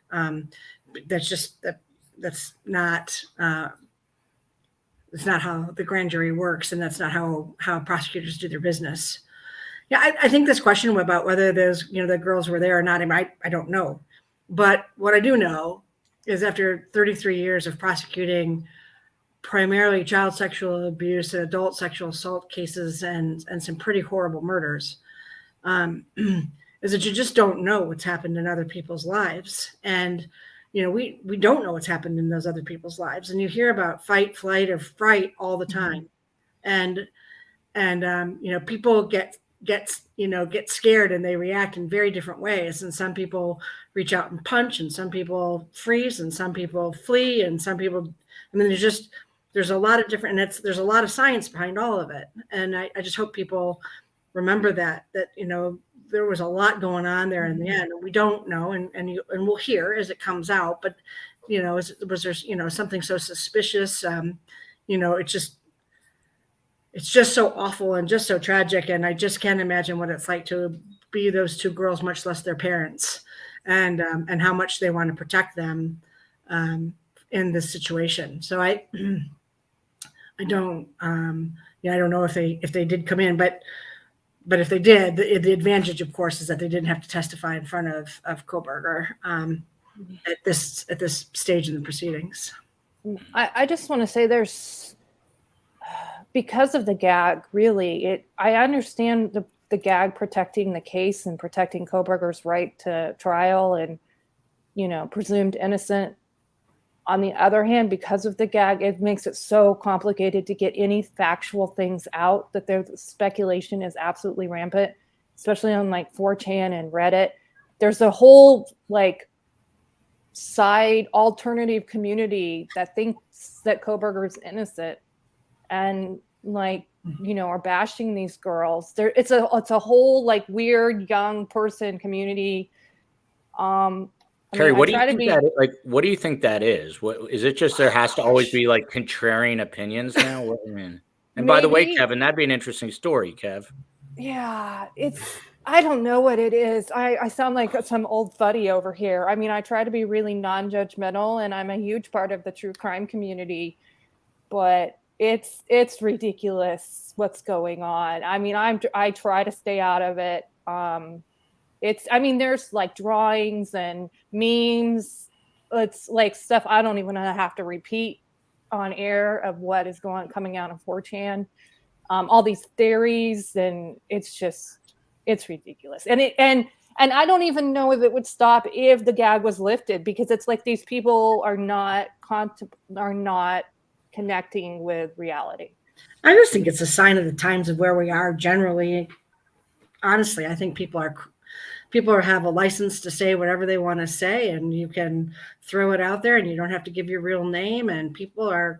That's not how the grand jury works, and that's not how prosecutors do their business. Yeah, I think this question about whether those, the girls were there or not, I don't know. But what I do know is after 33 years of prosecuting primarily child sexual abuse and adult sexual assault cases and some pretty horrible murders, is that you just don't know what's happened in other people's lives. And we don't know what's happened in those other people's lives. And you hear about fight, flight, or fright all the time. And people get scared and they react in very different ways. And some people reach out and punch, and some people freeze, and some people flee, and some people, there's a lot of different, and there's a lot of science behind all of it. And I just hope people remember that there was a lot going on there in the end. We don't know, and we'll hear as it comes out. But was there something so suspicious? It's just so awful and just so tragic, and I just can't imagine what it's like to be those two girls, much less their parents, and how much they want to protect them in this situation. So I don't know if they did come in, but if they did, the advantage, of course, is that they didn't have to testify in front of Kohberger at this stage in the proceedings. I just want to say because of the gag, really, I understand the gag protecting the case and protecting Kohberger's right to trial and, presumed innocent. On the other hand, because of the gag, it makes it so complicated to get any factual things out that the speculation is absolutely rampant, especially on 4chan and Reddit. There's a whole side alternative community that thinks that Kohberger is innocent and are bashing these girls. It's a whole weird young person community. Kerri, what do you think that is? What is it? Just there has to always be contrarian opinions now. What do you mean? And by the way, Kevin, that'd be an interesting story, Kev. Yeah, I don't know what it is. I sound like some old fuddy over here. I mean, I try to be really non-judgmental, and I'm a huge part of the true crime community, but it's ridiculous what's going on. I mean, I try to stay out of it. There's drawings and memes. It's stuff I don't even have to repeat on air of what is coming out of 4chan. All these theories, and it's ridiculous. And I don't even know if it would stop if the gag was lifted, because it's these people are not connecting with reality. I just think it's a sign of the times of where we are generally. Honestly, I think people have a license to say whatever they want to say, and you can throw it out there and you don't have to give your real name. And I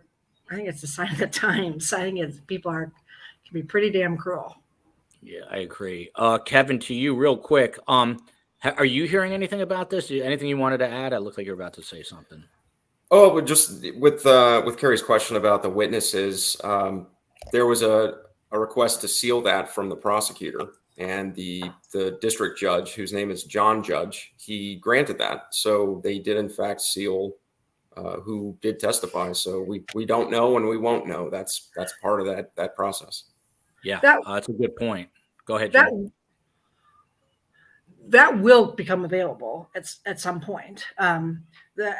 think it's a sign of the times. I think people can be pretty damn cruel. Yeah, I agree. Kevin, to you real quick. Are you hearing anything about this? Anything you wanted to add? I look like you're about to say something. Oh, but just with Kerri's question about the witnesses, there was a request to seal that from the prosecutor, and the district judge, whose name is John Judge, he granted that. So they did in fact seal who did testify. So we don't know, and we won't know. That's part of that process. Yeah, that's a good point. Go ahead, Jim. That will become available at some point.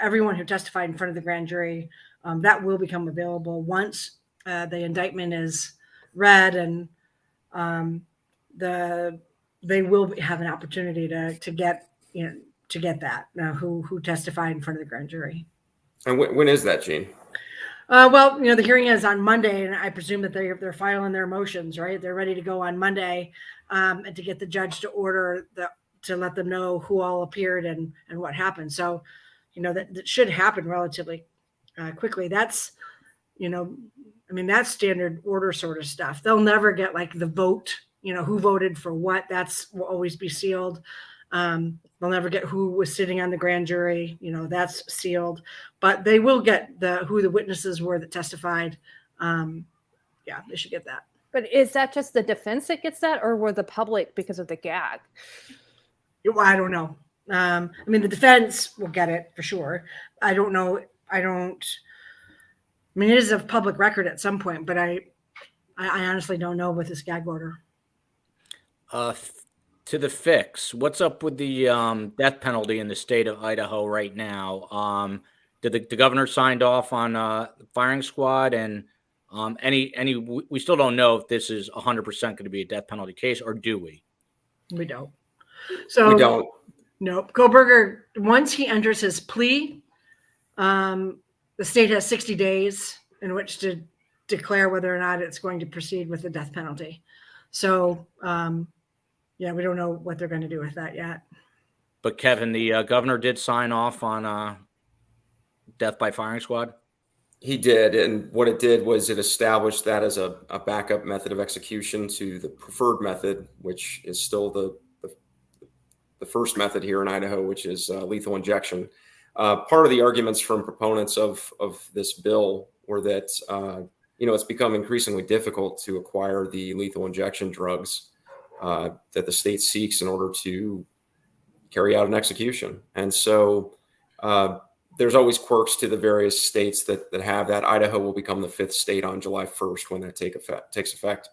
Everyone who testified in front of the grand jury, that will become available once the indictment is read and they will have an opportunity to get that who testified in front of the grand jury. And when is that, Gene? Well, the hearing is on Monday, and I presume that they're filing their motions, right? They're ready to go on Monday, and to get the judge to order to let them know who all appeared and what happened. So, that should happen relatively quickly. That's, that's standard order sort of stuff. They'll never get like the vote, who voted for what. That's will always be sealed. They'll never get who was sitting on the grand jury. That's sealed, but they will get who the witnesses were that testified. Yeah, they should get that. But is that just the defense that gets that, or were the public because of the gag? Well, I don't know. The defense will get it for sure. I don't know. It is a public record at some point, but I honestly don't know with this gag order. To the fix, what's up with the death penalty in the state of Idaho right now? Did the governor signed off on firing squad, and we still don't know if this is 100% going to be a death penalty case, or do we? We don't. So we don't. Nope. Kohberger, once he enters his plea, the state has 60 days in which to declare whether or not it's going to proceed with the death penalty. So, yeah, we don't know what they're going to do with that yet. But Kevin, the governor did sign off on death by firing squad. He did, and what it did was it established that as a backup method of execution to the preferred method, which is still the first method here in Idaho, which is lethal injection. Part of the arguments from proponents of this bill were that it's become increasingly difficult to acquire the lethal injection drugs that the state seeks in order to carry out an execution. And so there's always quirks to the various states that have that. Idaho will become the 5th state on July 1st when that takes effect.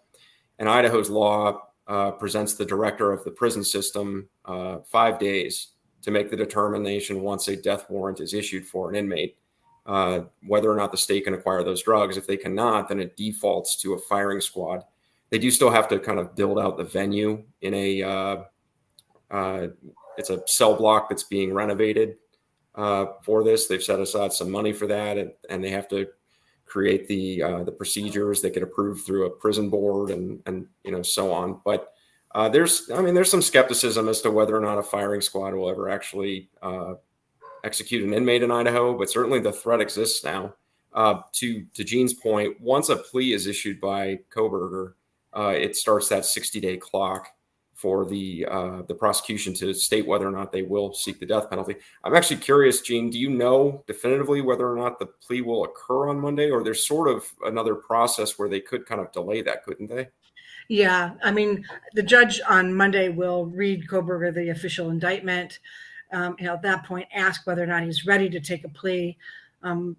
And Idaho's law presents the director of the prison system 5 days to make the determination once a death warrant is issued for an inmate, whether or not the state can acquire those drugs. If they cannot, then it defaults to a firing squad. They do still have to kind of build out the venue in it's a cell block that's being renovated for this. They've set aside some money for that, and they have to create the procedures that get approved through a prison board and so on. But there's some skepticism as to whether or not a firing squad will ever actually execute an inmate in Idaho, but certainly the threat exists now. To Gene's point, once a plea is issued by Kohberger, it starts that 60-day clock for the prosecution to state whether or not they will seek the death penalty. I'm actually curious, Gene, do you know definitively whether or not the plea will occur on Monday, or there's sort of another process where they could kind of delay that, couldn't they? Yeah, the judge on Monday will read Kohberger the official indictment. At that point, ask whether or not he's ready to take a plea, and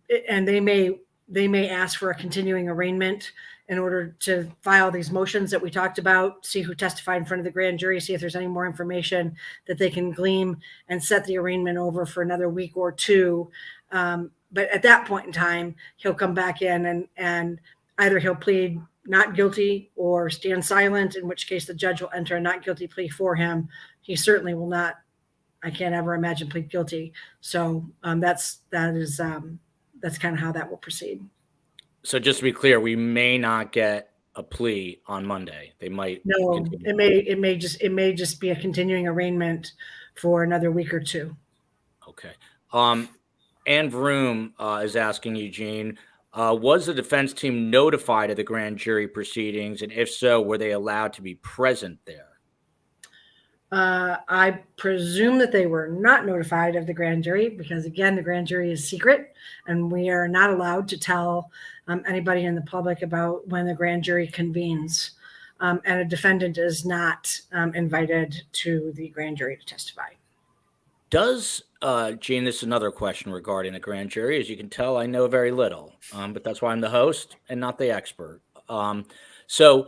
they may ask for a continuing arraignment in order to file these motions that we talked about, see who testified in front of the grand jury, see if there's any more information that they can glean, and set the arraignment over for another week or two. But at that point in time, he'll come back in and either he'll plead not guilty or stand silent, in which case the judge will enter a not guilty plea for him. He certainly will not, I can't ever imagine, plead guilty. So that's kind of how that will proceed. So just to be clear, we may not get a plea on Monday. They might. No, it may just be a continuing arraignment for another week or two. Okay. Ann Vroom is asking Eugene, was the defense team notified of the grand jury proceedings? And if so, were they allowed to be present there? I presume that they were not notified of the grand jury because, again, the grand jury is secret and we are not allowed to tell anybody in the public about when the grand jury convenes. And a defendant is not invited to the grand jury to testify. Does, Gene, this is another question regarding the grand jury. As you can tell, I know very little, but that's why I'm the host and not the expert. So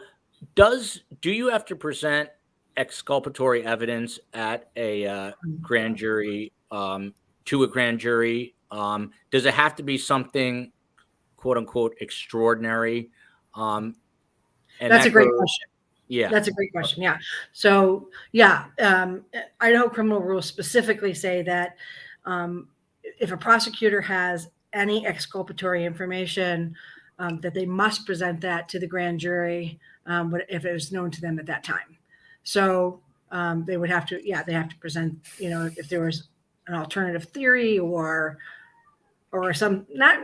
do you have to present exculpatory evidence at a grand jury, to a grand jury? Does it have to be something, quote unquote, extraordinary? That's a great question. Yeah. That's a great question. Yeah. So, yeah, Idaho criminal rules specifically say that if a prosecutor has any exculpatory information, that they must present that to the grand jury if it was known to them at that time. So they would have to, they have to present, if there was an alternative theory or some not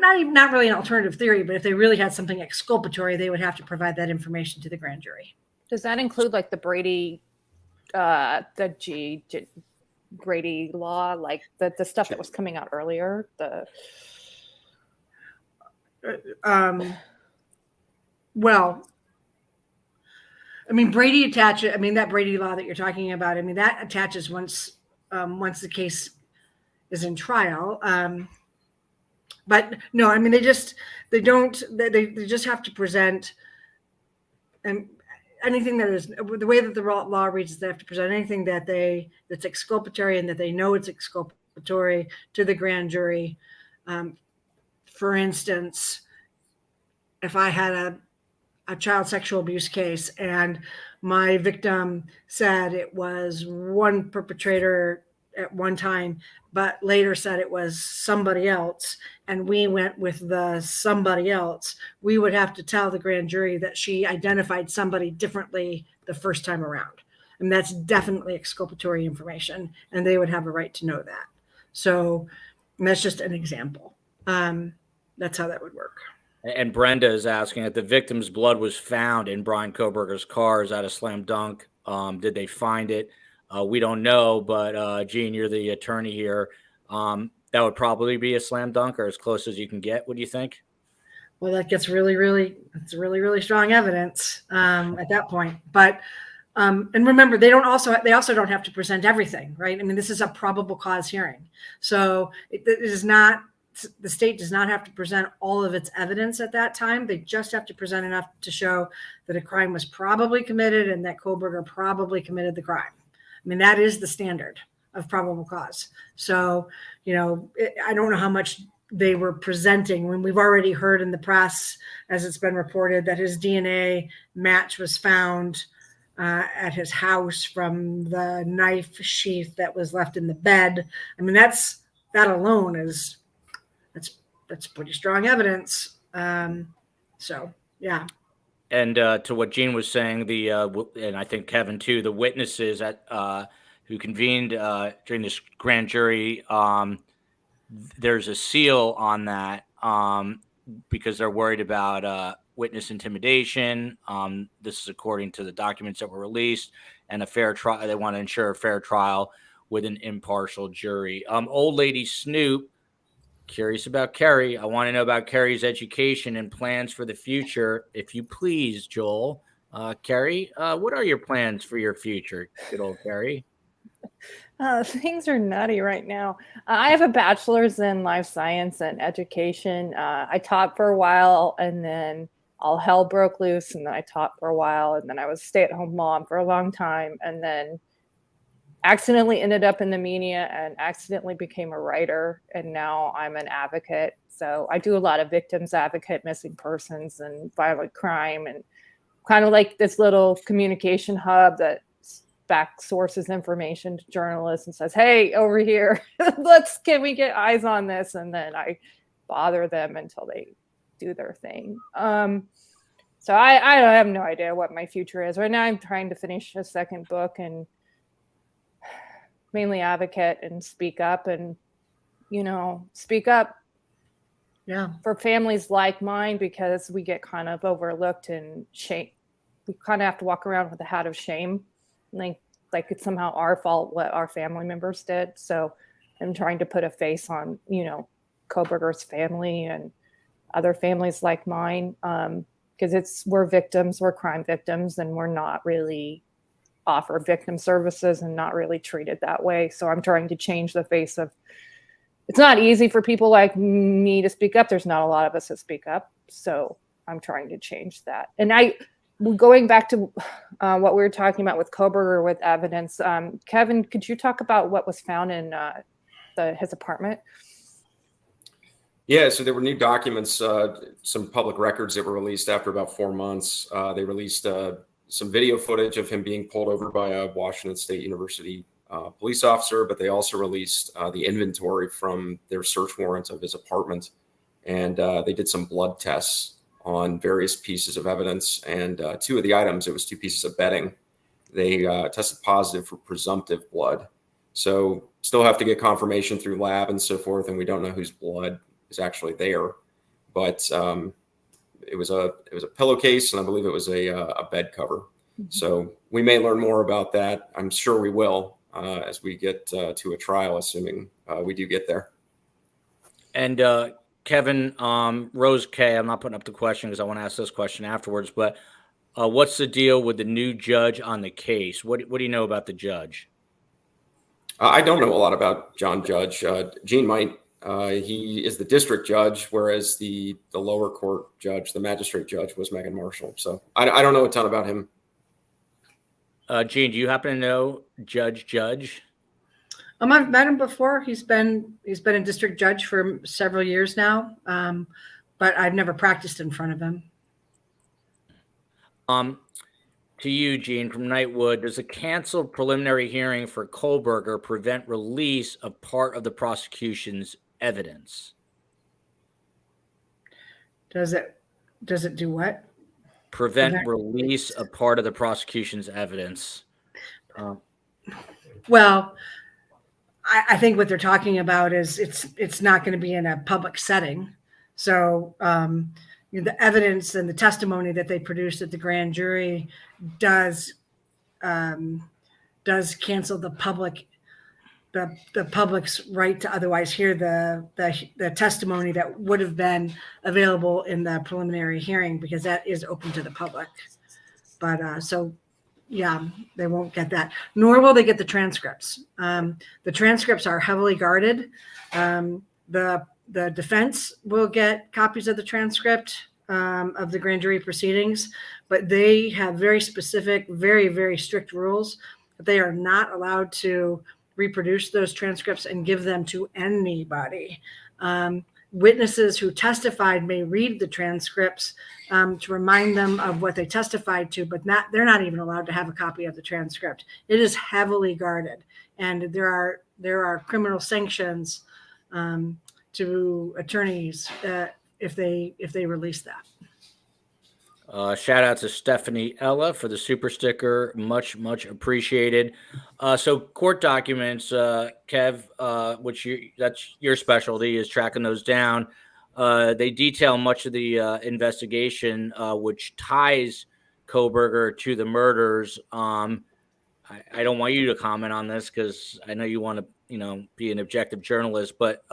really an alternative theory, but if they really had something exculpatory, they would have to provide that information to the grand jury. Does that include like the Brady, Brady law, like the stuff that was coming out earlier? Well, I mean, Brady attaches. I mean, that Brady law that you're talking about. I mean, that attaches once the case is in trial. But no, I mean, they just have to present and anything that is the way that the law reads is they have to present anything that's exculpatory and that they know it's exculpatory to the grand jury. For instance, if I had a child sexual abuse case and my victim said it was one perpetrator at one time, but later said it was somebody else, and we went with the somebody else, we would have to tell the grand jury that she identified somebody differently the first time around. And that's definitely exculpatory information, and they would have a right to know that. So that's just an example. That's how that would work. And Brenda is asking if the victim's blood was found in Bryan Kohberger's car. Is that a slam dunk? Did they find it? We don't know, but Gene, you're the attorney here. That would probably be a slam dunk, or as close as you can get. What do you think? Well, that gets really strong evidence at that point. But and remember, they also don't have to present everything, right? I mean, this is a probable cause hearing, so it is not. The state does not have to present all of its evidence at that time. They just have to present enough to show that a crime was probably committed and that Kohberger probably committed the crime. I mean, that is the standard of probable cause. So, I don't know how much they were presenting when we've already heard in the press, as it's been reported, that his DNA match was found at his house from the knife sheath that was left in the bed. I mean, that alone is, that's pretty strong evidence. So, yeah. And to what Gene was saying, and I think Kevin too, the witnesses who convened during this grand jury, there's a seal on that because they're worried about witness intimidation. This is according to the documents that were released, and a fair trial. They want to ensure a fair trial with an impartial jury. Old Lady Snoop, curious about Kerri. I want to know about Kerri's education and plans for the future, if you please, Joel. Kerri, what are your plans for your future? Good old Kerri. Things are nutty right now. I have a bachelor's in life science and education. I taught for a while, and then all hell broke loose, and then I taught for a while, and then I was a stay-at-home mom for a long time, and then accidentally ended up in the media and accidentally became a writer, and now I'm an advocate. So I do a lot of victims advocate, missing persons, and violent crime, and kind of like this little communication hub that back sources information to journalists and says, hey, over here, can we get eyes on this? And then I bother them until they do their thing. So I have no idea what my future is. Right now I'm trying to finish a second book and mainly advocate and speak up for families like mine, because we get kind of overlooked and shame. We kind of have to walk around with a hat of shame, like it's somehow our fault what our family members did. So I'm trying to put a face on, Kohberger's family and other families like mine, because we're victims, we're crime victims, and we're not really offer victim services and not really treated that way. So I'm trying to change the face of, it's not easy for people like me to speak up. There's not a lot of us that speak up. So I'm trying to change that. And going back to what we were talking about with Kohberger with evidence, Kevin, could you talk about what was found in his apartment? Yeah, so there were new documents, some public records that were released after about 4 months. They released some video footage of him being pulled over by a Washington State University police officer, but they also released the inventory from their search warrant of his apartment. And they did some blood tests on various pieces of evidence. And two of the items, it was two pieces of bedding. They tested positive for presumptive blood. So still have to get confirmation through lab and so forth. And we don't know whose blood is actually there. But it was a pillowcase, and I believe it was a bed cover. Mm-hmm. So we may learn more about that. I'm sure we will as we get to a trial, assuming we do get there. And Kevin, Rose K, I'm not putting up the question because I want to ask this question afterwards, but what's the deal with the new judge on the case? What do you know about the judge? I don't know a lot about John Judge. Gene might. He is the district judge, whereas the lower court judge, the magistrate judge, was Megan Marshall. So I don't know a ton about him. Gene, do you happen to know Judge? I've met him before. He's been a district judge for several years now, but I've never practiced in front of him. To you, Gene, from Knightwood, does a canceled preliminary hearing for Kohberger prevent release of part of the prosecution's evidence? Does it do what? Prevent release of part of the prosecution's evidence. Well, I think what they're talking about is it's not going to be in a public setting. So the evidence and the testimony that they produced at the grand jury does cancel the public's right to otherwise hear the testimony that would have been available in the preliminary hearing, because that is open to the public. But so yeah, they won't get that, nor will they get the transcripts. The transcripts are heavily guarded. The defense will get copies of the transcript of the grand jury proceedings, but they have very specific, very, very strict rules that they are not allowed to reproduce those transcripts and give them to anybody. Witnesses who testified may read the transcripts to remind them of what they testified to, but they're not even allowed to have a copy of the transcript. It is heavily guarded, and there are criminal sanctions to attorneys if they release that. Shout out to Stephanie Ella for the super sticker. Much appreciated. So court documents, Kev, which that's your specialty, is tracking those down. They detail much of the investigation, which ties Kohberger to the murders. I don't want you to comment on this because I know you want to, be an objective journalist. But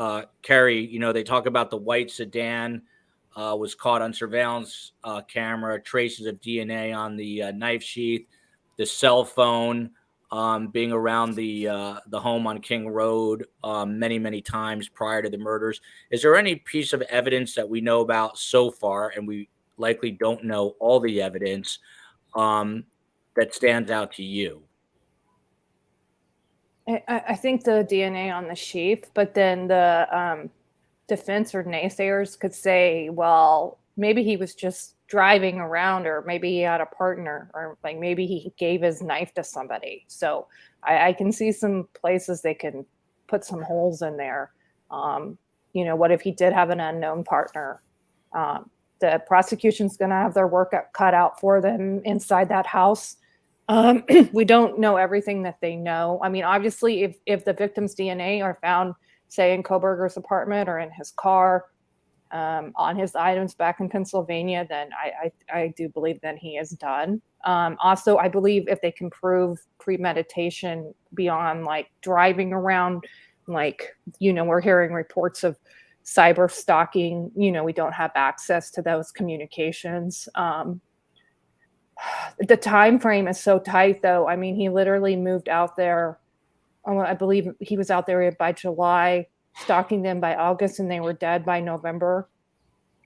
Kerri, they talk about the white sedan. Was caught on surveillance camera, traces of DNA on the knife sheath, the cell phone being around the home on King Road many times prior to the murders. Is there any piece of evidence that we know about so far, and we likely don't know all the evidence, that stands out to you? I think the DNA on the sheath, but then the defense or naysayers could say, well, maybe he was just driving around, or maybe he had a partner, or like maybe he gave his knife to somebody. So I can see some places they can put some holes in there. What if he did have an unknown partner? The prosecution's going to have their work cut out for them inside that house. We don't know everything that they know. I mean, obviously, if the victim's DNA are found, say, in Kohberger's apartment or in his car, on his items back in Pennsylvania, then I do believe that he is done. Also, I believe if they can prove premeditation beyond like driving around, like, we're hearing reports of cyber stalking, we don't have access to those communications. The time frame is so tight, though. I mean, he literally moved out there. I believe he was out there by July, stalking them by August, and they were dead by November.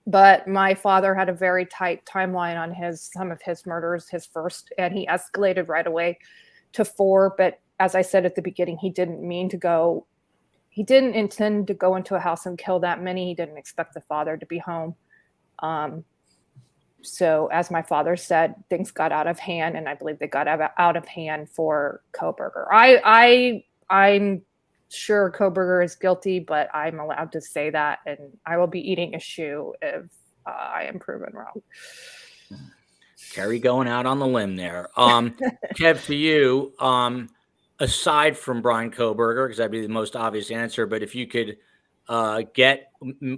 But my father had a very tight timeline on some of his murders, his first, and he escalated right away to 4. But as I said at the beginning, he didn't intend to go into a house and kill that many. He didn't expect the father to be home. So as my father said, things got out of hand, and I believe they got out of hand for Kohberger. I'm sure Kohberger is guilty, but I'm allowed to say that, and I will be eating a shoe if I am proven wrong. Kerri going out on the limb there. Kev, to you, aside from Bryan Kohberger, because that'd be the most obvious answer, but if you could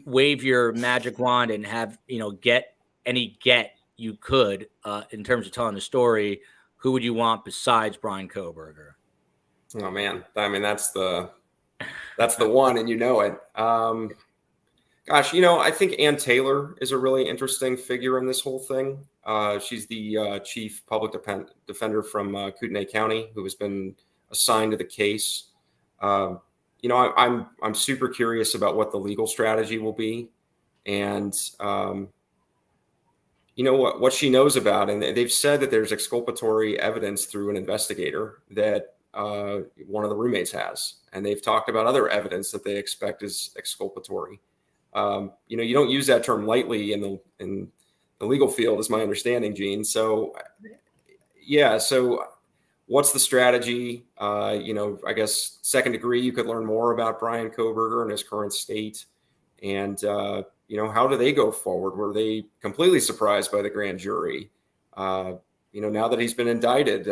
wave your magic wand and have, get you could in terms of telling the story, who would you want besides Bryan Kohberger? Oh man, I mean that's the one, and it. Gosh, I think Ann Taylor is a really interesting figure in this whole thing. She's the chief public defender from Kootenai County, who has been assigned to the case. I'm super curious about what the legal strategy will be, and what she knows about. And they've said that there's exculpatory evidence through an investigator that one of the roommates has, and they've talked about other evidence that they expect is exculpatory. You don't use that term lightly in the legal field, is my understanding, Gene. So, yeah. So, what's the strategy? I guess second degree, you could learn more about Bryan Kohberger and his current state, and how do they go forward? Were they completely surprised by the grand jury? Now that he's been indicted,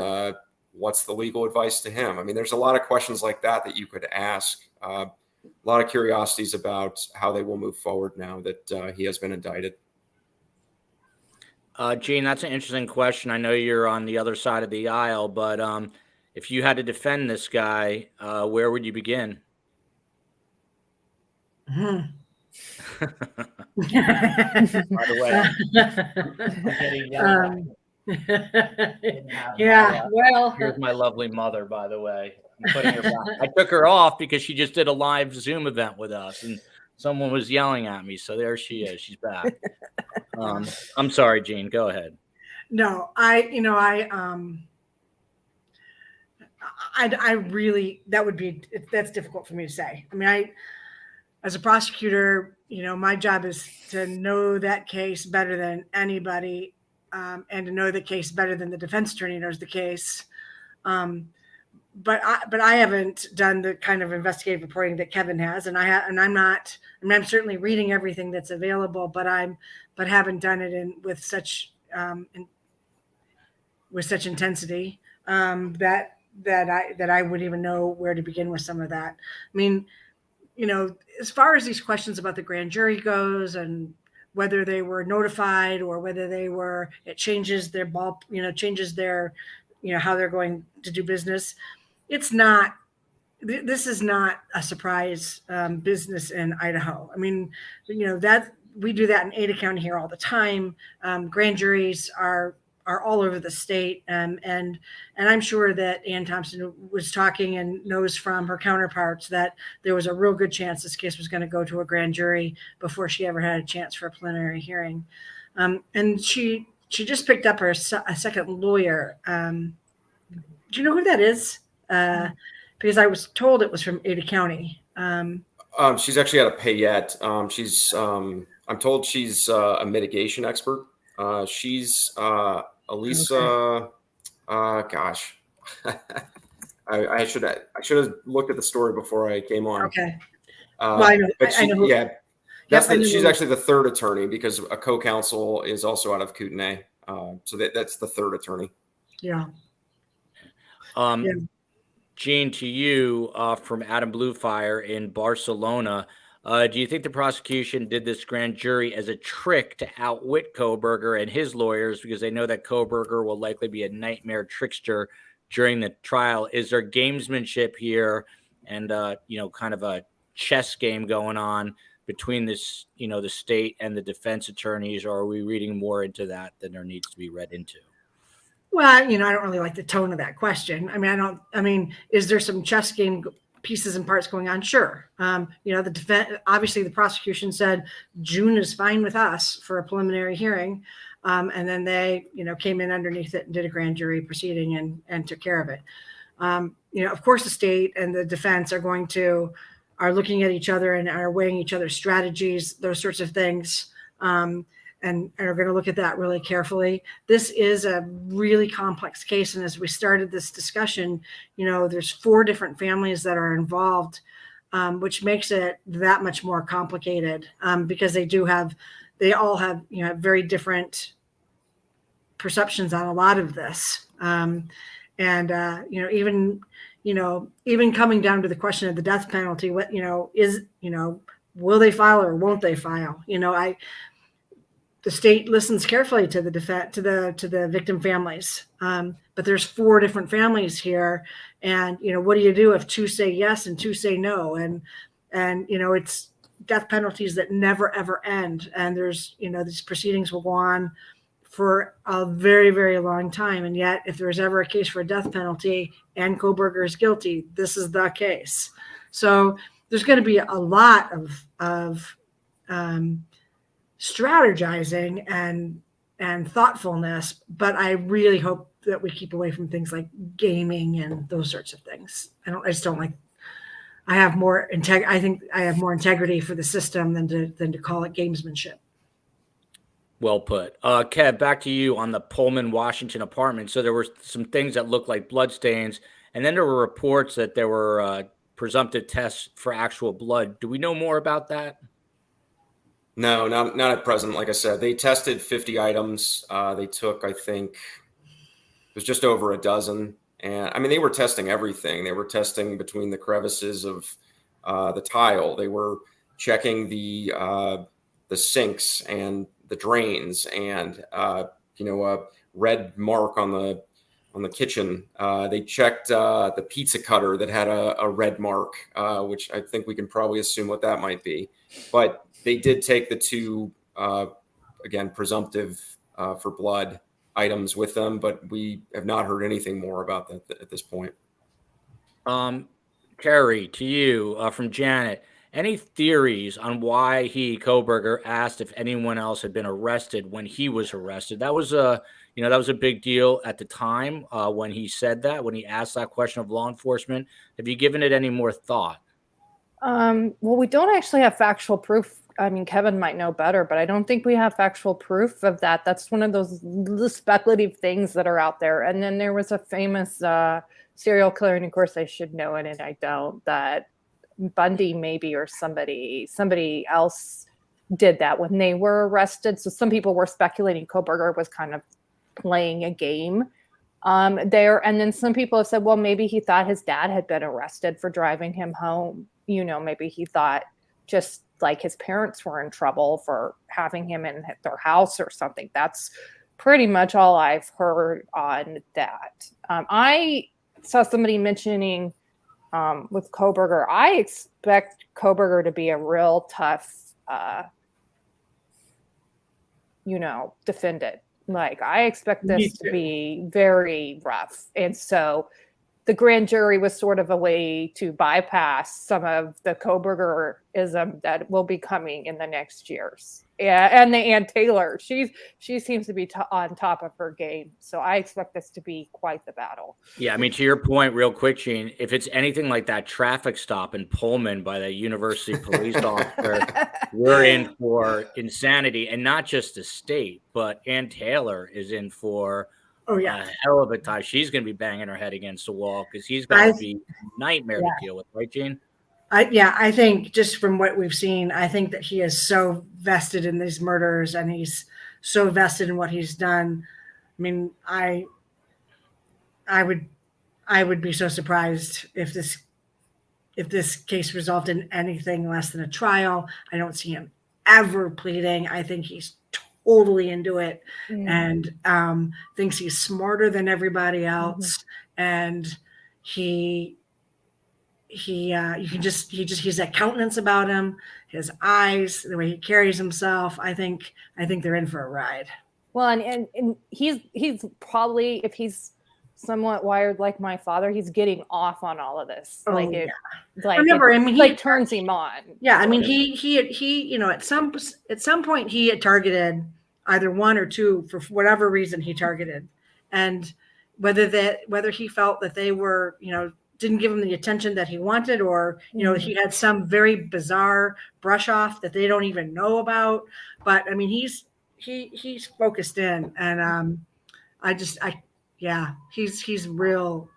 what's the legal advice to him? I mean, there's a lot of questions like that you could ask. A lot of curiosities about how they will move forward now that he has been indicted. Gene, that's an interesting question. I know you're on the other side of the aisle, but if you had to defend this guy, where would you begin? Mm-hmm. By the way, I'm getting yeah. Well, here's my lovely mother, by the way. I'm putting her back. I took her off because she just did a live Zoom event with us, and someone was yelling at me. So there she is. She's back. I'm sorry, Gene. Go ahead. No, I really, that's difficult for me to say. I mean, as a prosecutor, my job is to know that case better than anybody, and to know the case better than the defense attorney knows the case. But I haven't done the kind of investigative reporting that Kevin has, and I'm certainly reading everything that's available, but haven't done it with such intensity that I would even know where to begin with some of that. I mean, as far as these questions about the grand jury goes, and whether they were notified or whether it changes their changes their, how they're going to do business. This is not a surprise business in Idaho. I mean, that we do that in Ada County here all the time. Grand juries are all over the state. And I'm sure that Ann Thompson was talking and knows from her counterparts that there was a real good chance this case was going to go to a grand jury before she ever had a chance for a preliminary hearing. And she just picked up a second lawyer. Do you know who that is? Because I was told it was from Ada County. She's actually out of Payette. I'm told she's a mitigation expert. She's Elisa. Okay. Gosh, I should have looked at the story before I came on. Okay. I know. Yeah, she's actually the third attorney, because a co-counsel is also out of Kootenai. So that's the third attorney. Yeah. Gene, to you from Adam Bluefire in Barcelona, do you think the prosecution did this grand jury as a trick to outwit Kohberger and his lawyers, because they know that Kohberger will likely be a nightmare trickster during the trial? Is there gamesmanship here and, kind of a chess game going on between this, the state and the defense attorneys, or are we reading more into that than there needs to be read into? Well, I don't really like the tone of that question. I mean, is there some chess game pieces and parts going on? Sure. The defense, obviously the prosecution said June is fine with us for a preliminary hearing. And then they, came in underneath it and did a grand jury proceeding and took care of it. Of course the state and the defense are looking at each other and are weighing each other's strategies, those sorts of things. and are going to look at that really carefully. This is a really complex case. And as we started this discussion, there's 4 different families that are involved, which makes it that much more complicated, because they all have very different perceptions on a lot of this. Even coming down to the question of the death penalty, will they file or won't they file? The state listens carefully to the to the victim families, but there's 4 different families here, and what do you do if 2 say yes and 2 say no? And it's death penalties that never ever end, and there's these proceedings will go on for a very, very long time. And yet, if there's ever a case for a death penalty and Kohberger is guilty, this is the case. So there's going to be a lot of strategizing and thoughtfulness, but I really hope that we keep away from things like gaming and those sorts of things. I just don't like. I think I have more integrity for the system than to call it gamesmanship. Well put. Kev, back to you on the Pullman, Washington apartment. So there were some things that looked like bloodstains, and then there were reports that there were presumptive tests for actual blood. Do we know more about that? No, not at present. Like I said, they tested 50 items. They took, I think, it was just over a dozen. And I mean, they were testing everything. They were testing between the crevices of the tile. They were checking the sinks and the drains, and a red mark on the kitchen. They checked the pizza cutter that had a red mark, which I think we can probably assume what that might be. But they did take the 2, again, presumptive for blood items with them, but we have not heard anything more about that at this point. Kerri, to you from Janet. Any theories on why Kohberger asked if anyone else had been arrested when he was arrested? That was that was a big deal at the time when he said that, when he asked that question of law enforcement. Have you given it any more thought? Well, we don't actually have factual proof. I mean, Kevin might know better, but I don't think we have factual proof of that. That's one of those speculative things that are out there. And then there was a famous serial killer, and of course I should know it, and I don't, that Bundy maybe or somebody else did that when they were arrested. So some people were speculating Kohberger was kind of playing a game there. And then some people have said, well, maybe he thought his dad had been arrested for driving him home. Maybe he thought just like his parents were in trouble for having him in their house or something. That's pretty much all I've heard on that. I saw somebody mentioning with Kohberger, I expect Kohberger to be a real tough, defendant. Like, I expect this to be very rough. And so the grand jury was sort of a way to bypass some of the Kohbergerism that will be coming in the next years. Yeah, and the Ann Taylor, she seems to be on top of her game. So I expect this to be quite the battle. Yeah, I mean, to your point, real quick, Gene, if it's anything like that traffic stop in Pullman by the university police officer, we're in for insanity, and not just the state, but Ann Taylor is in for a hell of a time. She's going to be banging her head against the wall because he's going to be a nightmare to deal with, right, Gene? I think just from what we've seen, I think that he is so vested in these murders and he's so vested in what he's done. I mean, I would be so surprised if this case resolved in anything less than a trial. I don't see him ever pleading. I think he's totally into it and thinks he's smarter than everybody else. And he's that countenance about him, his eyes, the way he carries himself. I think they're in for a ride. Well, and he's probably, if he's somewhat wired like my father, he's getting off on all of this. It turns him on. Yeah, I mean, he at some point he had targeted either one or two for whatever reason he targeted, and whether he felt that they were didn't give him the attention that he wanted, or he had some very bizarre brush off that they don't even know about. But I mean, he's he's focused in, and he's real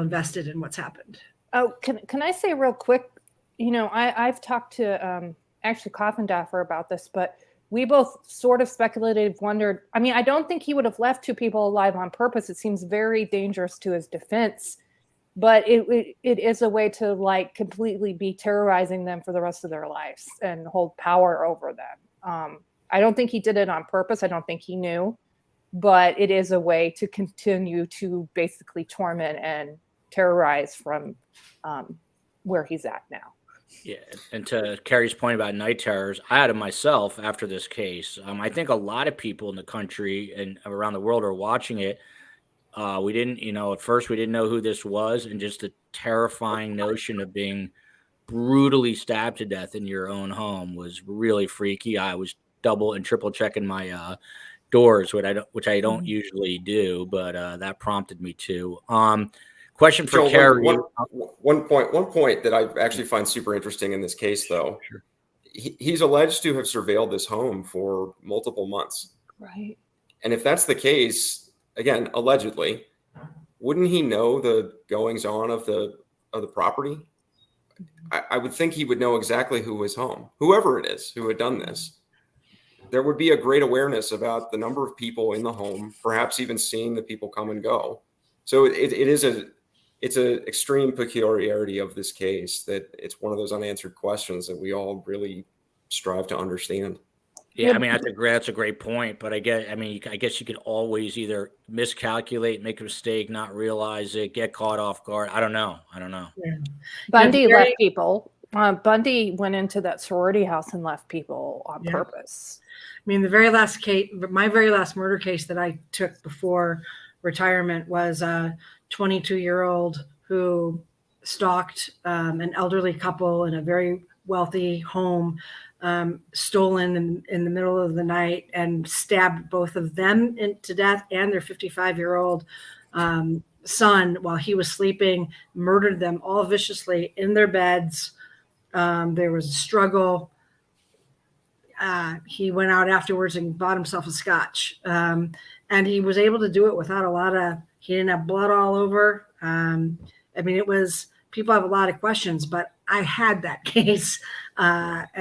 invested in what's happened. Oh, can I say real quick? I've talked to actually Coffendaffer about this, but we both sort of speculated, wondered. I mean, I don't think he would have left two people alive on purpose. It seems very dangerous to his defense, but it is a way to like completely be terrorizing them for the rest of their lives and hold power over them. I don't think he did it on purpose. I don't think he knew, but it is a way to continue to basically torment and terrorize from where he's at now. Yeah, and to Kerri's point about night terrors, I had it myself after this case. I think a lot of people in the country and around the world are watching it. We didn't, at first we didn't know who this was, and just the terrifying notion of being brutally stabbed to death in your own home was really freaky. I was double and triple checking my doors, which I don't usually do, but that prompted me to. Question for Kerri. One point that I actually find super interesting in this case, though. Sure. He's alleged to have surveilled this home for multiple months. Right. And if that's the case, again, allegedly, wouldn't he know the goings on of the property? I would think he would know exactly who was home, whoever it is who had done this. There would be a great awareness about the number of people in the home, perhaps even seeing the people come and go. So it's an extreme peculiarity of this case that it's one of those unanswered questions that we all really strive to understand. Yeah, I mean, that's a great point, but I guess you could always either miscalculate, make a mistake, not realize it, get caught off guard. I don't know. Yeah. Bundy left people. Bundy went into that sorority house and left people on purpose. I mean, the very last case, my very last murder case that I took before retirement was a 22-year-old who stalked an elderly couple in a very wealthy home, stolen in the middle of the night, and stabbed both of them to death and their 55-year-old son while he was sleeping, murdered them all viciously in their beds. There was a struggle. He went out afterwards and bought himself a scotch. And he was able to do it without he didn't have blood all over. It was, people have a lot of questions, but I had that case. It's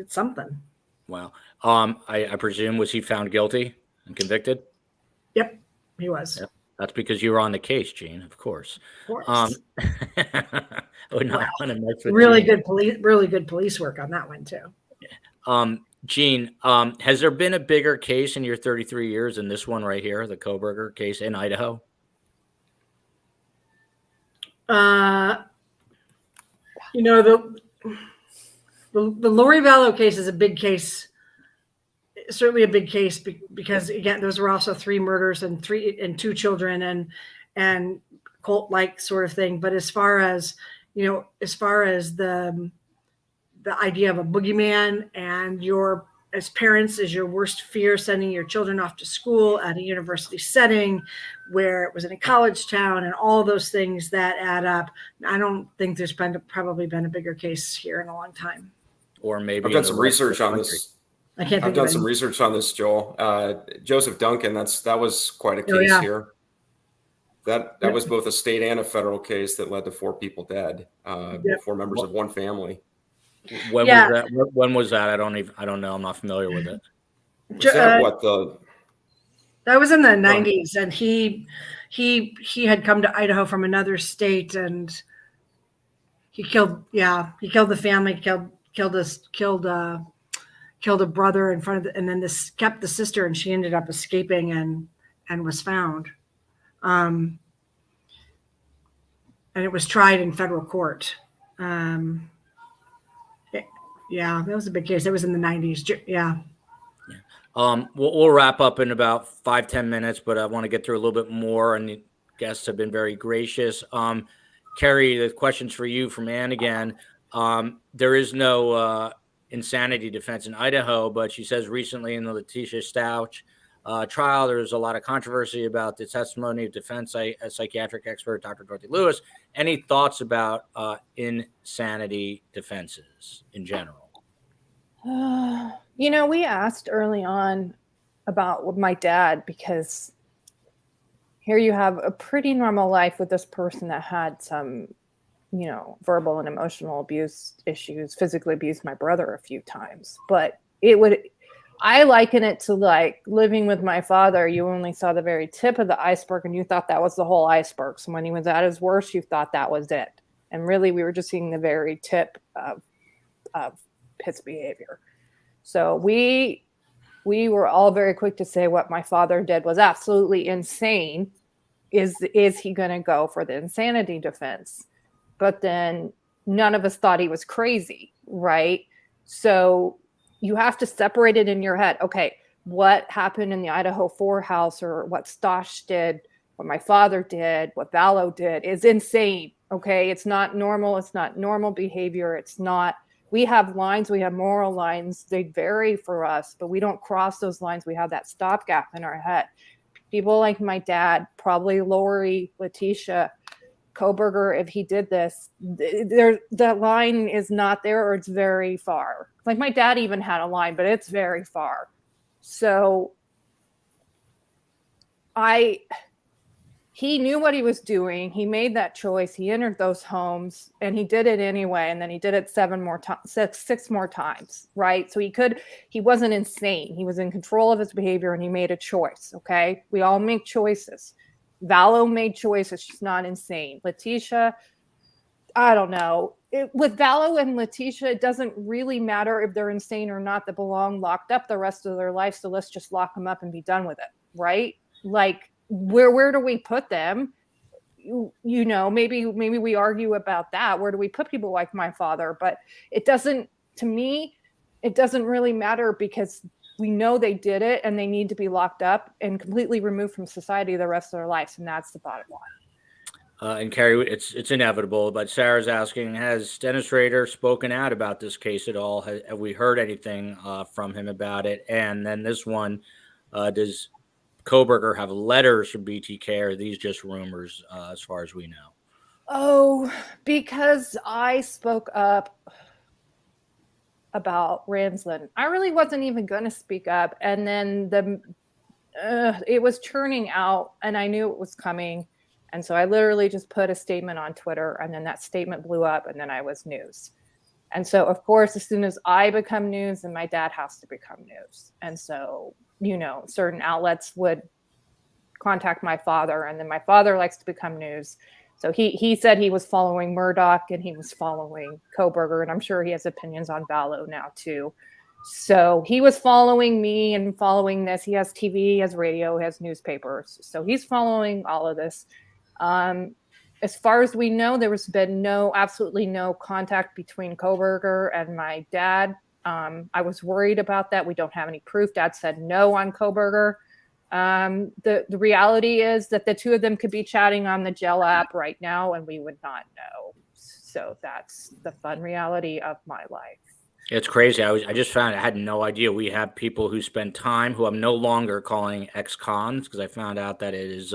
something. Wow. I presume, was he found guilty and convicted? Yep, he was. Yep. That's because you were on the case, Gene, of course. Of course. Really good police work on that one too. Gene, has there been a bigger case in your 33 years than this one right here, the Kohberger case in Idaho? The Lori Vallow case is a big case. Certainly a big case because, again, those were also 3 murders and 2 children and cult-like sort of thing. But as far as the idea of a boogeyman and as parents is your worst fear, sending your children off to school at a university setting where it was in a college town and all those things that add up, I don't think there's probably been a bigger case here in a long time. Or maybe I've done some research on this. I've done some research on this, Joel. Joseph Duncan, that was quite a case here. That was both a state and a federal case that led to 4 people dead, 4 members of one family. When was that? When was that? I don't know. I'm not familiar with it. That was in the 90s, and he had come to Idaho from another state, and he killed the family, killed a brother in front of and then kept the sister, and she ended up escaping and was found. And it was tried in federal court. That was a big case. It was in the 90s. Yeah. We'll wrap up in about 5-10 minutes, but I want to get through a little bit more, and the guests have been very gracious. Kerri, the question's for you from Ann again. There is no insanity defense in Idaho, but she says recently in the Letitia Stouch trial, there was a lot of controversy about the testimony of defense psychiatric expert Dr. Dorothy Lewis. Any thoughts about insanity defenses in general? We asked early on about with my dad, because here you have a pretty normal life with this person that had some, verbal and emotional abuse issues, physically abused my brother a few times. But I liken it to like living with my father. You only saw the very tip of the iceberg and you thought that was the whole iceberg. So when he was at his worst, you thought that was it. And really, we were just seeing the very tip of his behavior. So we were all very quick to say what my father did was absolutely insane. Is he going to go for the insanity defense? But then none of us thought he was crazy, right? So you have to separate it in your head. Okay, what happened in the Idaho 4 house, or what Stosh did, what my father did, what Vallow did is insane. Okay, it's not normal. It's not normal behavior. It's not. We have lines. We have moral lines. They vary for us, but we don't cross those lines. We have that stopgap in our head. People like my dad, probably Lori, Letitia, Kohberger, if he did this, that line is not there, or it's very far. Like my dad even had a line, but it's very far. So he knew what he was doing. He made that choice. He entered those homes and he did it anyway. And then he did it 6 more times, right? So he wasn't insane. He was in control of his behavior and he made a choice. Okay. We all make choices. Vallow made choices. She's not insane. Letitia, I don't know. With Vallow and Letitia, it doesn't really matter if they're insane or not. They belong locked up the rest of their life. So let's just lock them up and be done with it. Right. Like, where do we put them? Maybe we argue about that. Where do we put people like my father? But to me, it doesn't really matter, because we know they did it and they need to be locked up and completely removed from society the rest of their lives. And that's the bottom line. And Kerri, it's inevitable, but Sarah's asking, has Dennis Rader spoken out about this case at all? Have we heard anything from him about it? And then this one, does Kohberger have letters from BTK, or are these just rumors as far as we know? Oh, because I spoke up about Ransland. I really wasn't even going to speak up. And then it was churning out and I knew it was coming. And so I literally just put a statement on Twitter, and then that statement blew up, and then I was news. And so, of course, as soon as I become news, then my dad has to become news. And so, certain outlets would contact my father, and then my father likes to become news. So he said he was following Murdoch and he was following Kohberger, and I'm sure he has opinions on Vallow now too. So he was following me and following this. He has TV, he has radio, he has newspapers. So he's following all of this. As far as we know, there has been absolutely no contact between Kohberger and my dad. I was worried about that. We don't have any proof. Dad said no on Kohberger. The reality is that the two of them could be chatting on the Gel app right now and we would not know. So that's the fun reality of my life. It's crazy. I just found I had no idea. We have people who spend time who I'm no longer calling ex-cons, because I found out that it is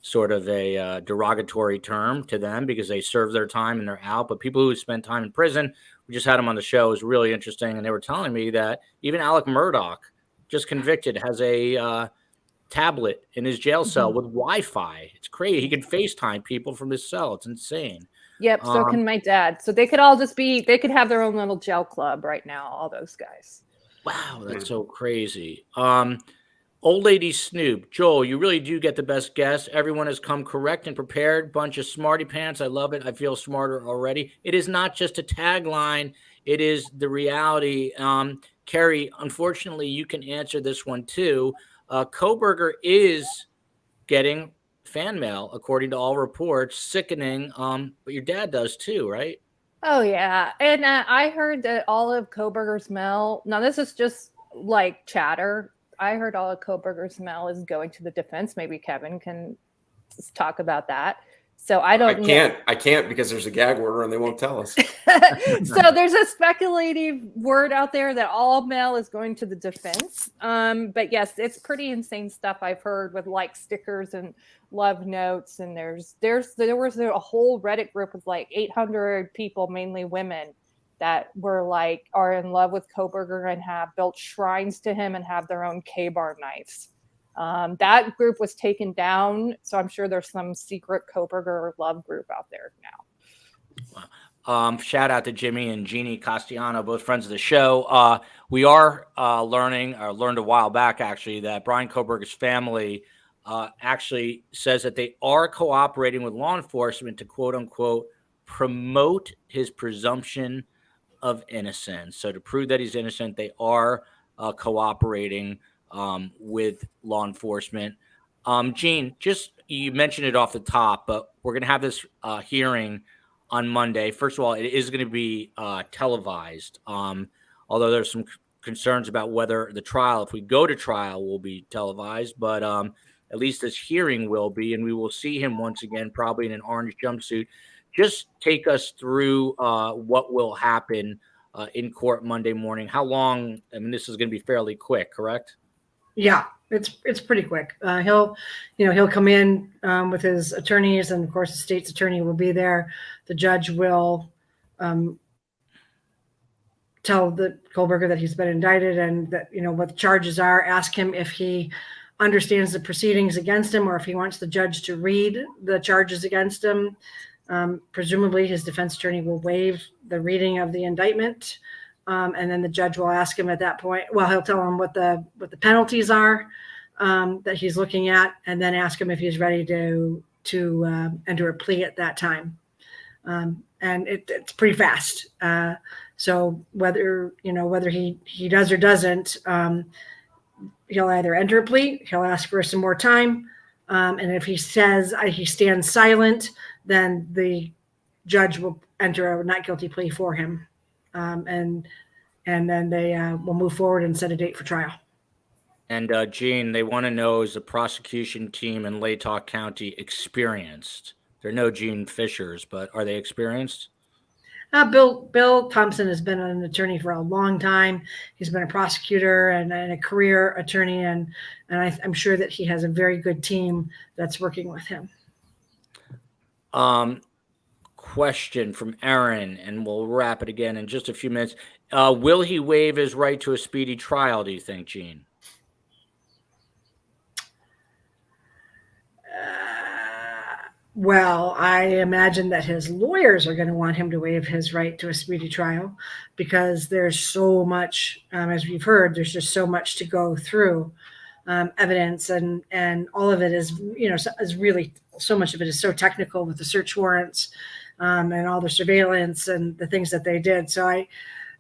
sort of a derogatory term to them because they serve their time and they're out. But people who spend time in prison, we just had them on the show. It was really interesting. And they were telling me that even Alec Murdoch, just convicted, has a tablet in his jail cell with Wi-Fi. It's crazy. He can FaceTime people from his cell. It's insane. Yep. So can my dad. So they could all they could have their own little jail club right now, all those guys. Wow. That's so crazy. Old Lady Snoop, Joel, you really do get the best guests. Everyone has come correct and prepared. Bunch of smarty pants. I love it. I feel smarter already. It is not just a tagline. It is the reality. Kerri, unfortunately, you can answer this one too. Kohberger is getting fan mail, according to all reports. Sickening. But your dad does too, right? Oh, yeah. And I heard that all of Kohberger's mail, now this is just like chatter. I heard all of Kohberger's mail is going to the defense. Maybe Kevin can talk about that. So I can't because there's a gag order and they won't tell us. So there's a speculative word out there that all mail is going to the defense. But yes, it's pretty insane stuff I've heard with like stickers and love notes. And there was a whole Reddit group with like 800 people, mainly women, that are in love with Kohberger and have built shrines to him and have their own K-bar knives. That group was taken down, so I'm sure there's some secret Kohberger love group out there now. Shout out to Jimmy and Jeannie Castellano, both friends of the show. We are learned a while back, actually, that Bryan Kohberger's family actually says that they are cooperating with law enforcement to, quote unquote, promote his presumption of innocence. So to prove that he's innocent, they are cooperating with law enforcement. Gene, you mentioned it off the top, but we're going to have this hearing on Monday. First of all, it is going to be televised, although there's some concerns about whether the trial, if we go to trial, will be televised, but at least this hearing will be, and we will see him once again, probably in an orange jumpsuit. Just take us through what will happen in court Monday morning. How long? I mean, this is going to be fairly quick, correct? Yeah, it's pretty quick. He'll come in with his attorneys, and of course the state's attorney will be there. The judge will tell the Kohberger that he's been indicted and that, what the charges are, ask him if he understands the proceedings against him or if he wants the judge to read the charges against him. Presumably his defense attorney will waive the reading of the indictment. And then the judge will ask him at that point, he'll tell him what the penalties are that he's looking at, and then ask him if he's ready to enter a plea at that time. And it's pretty fast. So whether he does or doesn't, he'll either enter a plea, he'll ask for some more time. And if he says he stands silent, then the judge will enter a not guilty plea for him. And then they will move forward and set a date for trial. And Gene, they want to know, is the prosecution team in Latah County experienced? They're no Gene Fishers, but are they experienced? Bill Thompson has been an attorney for a long time. He's been a prosecutor and a career attorney, and I'm sure that he has a very good team that's working with him. Question from Aaron, and we'll wrap it again in just a few minutes. Will he waive his right to a speedy trial, do you think, Gene? Well, I imagine that his lawyers are going to want him to waive his right to a speedy trial because there's so much, as we've heard, there's just so much to go through, evidence, and all of it is really, so much of it is so technical with the search warrants and all the surveillance and the things that they did. So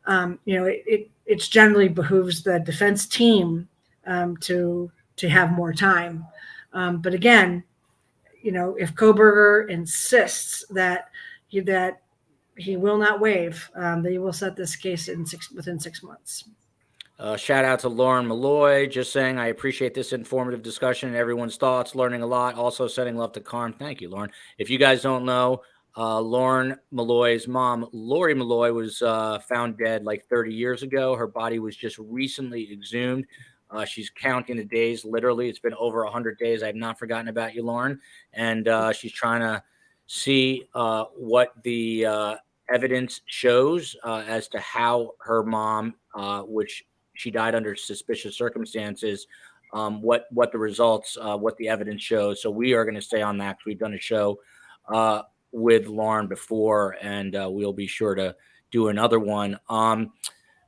it generally behooves the defense team to have more time. But again, if Kohberger insists that he will not waive, they will set this case within 6 months. Shout out to Lauren Malloy, just saying, I appreciate this informative discussion and everyone's thoughts, learning a lot. Also sending love to Carm. Thank you, Lauren. If you guys don't know, Lauren Malloy's mom, Lori Malloy, was found dead like 30 years ago. Her body was just recently exhumed. She's counting the days. Literally, it's been over 100 days. I have not forgotten about you, Lauren. And she's trying to see what the evidence shows as to how her mom, which she died under suspicious circumstances, what the results, what the evidence shows. So we are going to stay on that because we've done a show with Lauren before, and we'll be sure to do another one.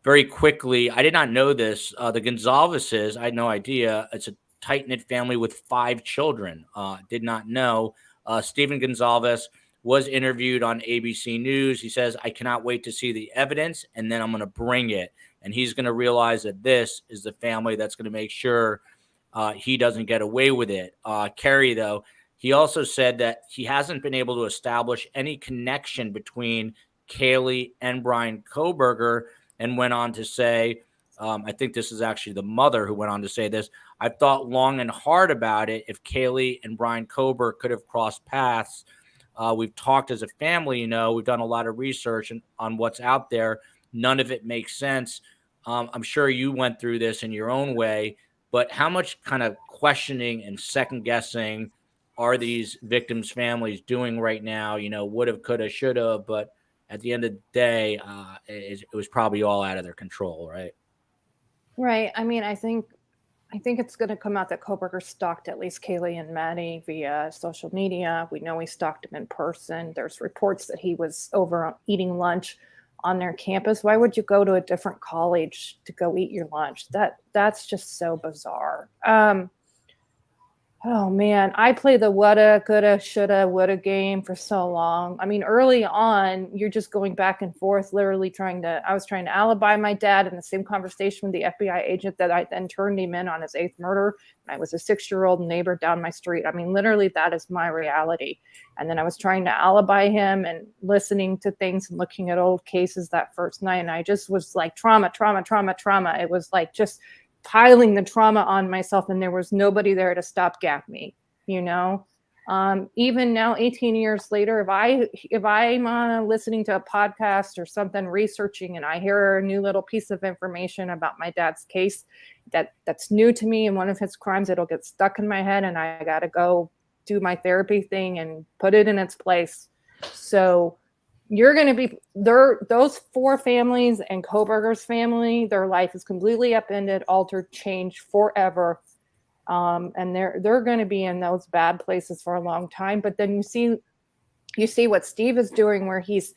Very quickly, I did not know this. The Goncalveses, I had no idea. It's a tight-knit family with 5 children. Did not know. Stephen Goncalves was interviewed on ABC News. He says, I cannot wait to see the evidence, and then I'm going to bring it. And he's going to realize that this is the family that's going to make sure he doesn't get away with it. Kerri, though, he also said that he hasn't been able to establish any connection between Kaylee and Bryan Kohberger, and went on to say, I think this is actually the mother who went on to say this, I've thought long and hard about it if Kaylee and Bryan Kohberger could have crossed paths. We've talked as a family, we've done a lot of research on what's out there. None of it makes sense. I'm sure you went through this in your own way, but how much kind of questioning and second guessing are these victims' families doing right now? Would have, could have, should have, but at the end of the day, it was probably all out of their control, right? Right. I mean, I think it's going to come out that Kohberger stalked at least Kaylee and Maddie via social media. We know he stalked them in person. There's reports that he was over eating lunch on their campus. Why would you go to a different college to go eat your lunch? That's just so bizarre. Oh man, I played the woulda, coulda, shoulda, woulda game for so long. I mean, early on, you're just going back and forth, literally I was trying to alibi my dad in the same conversation with the FBI agent that I then turned him in on his 8th murder. I was a 6-year-old neighbor down my street. I mean, literally that is my reality. And then I was trying to alibi him and listening to things and looking at old cases that first night. And I just was like trauma. It was like just piling the trauma on myself, and there was nobody there to stopgap me, you know. Even now, 18 years later, if I'm listening to a podcast or something, researching, and I hear a new little piece of information about my dad's case that's new to me and one of his crimes, it'll get stuck in my head, and I got to go do my therapy thing and put it in its place. So you're going to be there. Those 4 families and Kohberger's family, their life is completely upended, altered, changed forever. And they're going to be in those bad places for a long time. But then you see what Steve is doing, where he's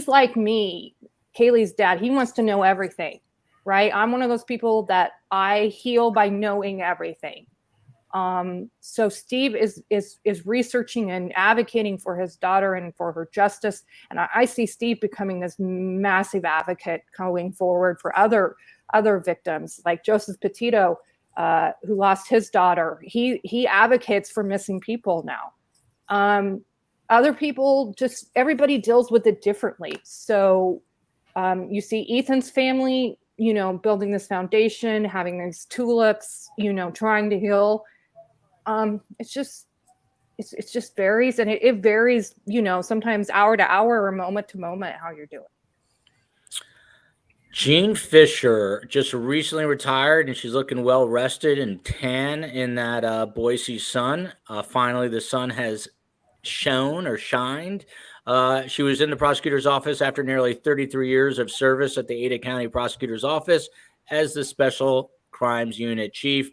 like me, Kaylee's dad. He wants to know everything, right? I'm one of those people that I heal by knowing everything. So Steve is researching and advocating for his daughter and for her justice. And I see Steve becoming this massive advocate going forward for other victims, like Joseph Petito, who lost his daughter. He advocates for missing people now. Other people, just everybody deals with it differently. So you see Ethan's family, you know, building this foundation, having these tulips, you know, trying to heal. It's just varies, and it varies, you know, sometimes hour to hour or moment to moment how you're doing. Jean Fisher just recently retired, and she's looking well rested and tan in that Boise sun. Finally, the sun has shone or shined. She was in the prosecutor's office after nearly 33 years of service at the Ada County Prosecutor's Office as the Special Crimes Unit Chief.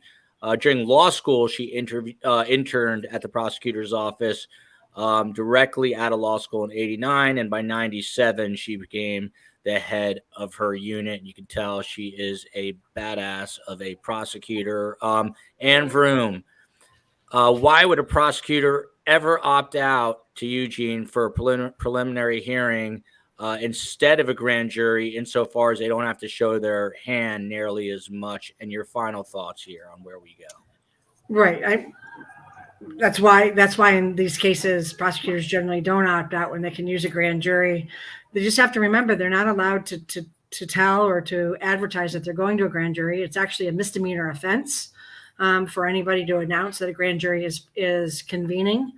During law school, she interned at the prosecutor's office directly out of law school in 1989, and by 1997, she became the head of her unit. You can tell she is a badass of a prosecutor. Ann Vroom, why would a prosecutor ever opt out to Eugene for a preliminary hearing instead of a grand jury, insofar as they don't have to show their hand nearly as much? And your final thoughts here on where we go. Right. That's why in these cases, prosecutors generally don't opt out when they can use a grand jury. They just have to remember they're not allowed to tell or to advertise that they're going to a grand jury. It's actually a misdemeanor offense for anybody to announce that a grand jury is convening.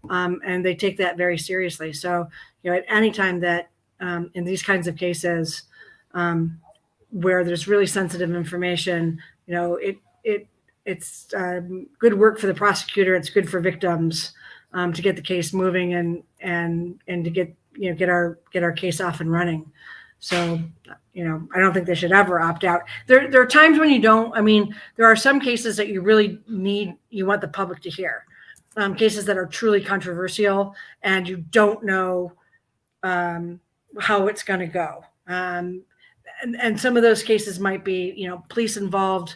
And they take that very seriously. So, you know, at any time that in these kinds of cases where there's really sensitive information, you know, it's good work for the prosecutor. It's good for victims to get the case moving and to get our case off and running. So, you know, I don't think they should ever opt out. There are times when you don't. I mean, there are some cases that you really you want the public to hear. Cases that are truly controversial and you don't know how it's going to go. And some of those cases might be, you know, police involved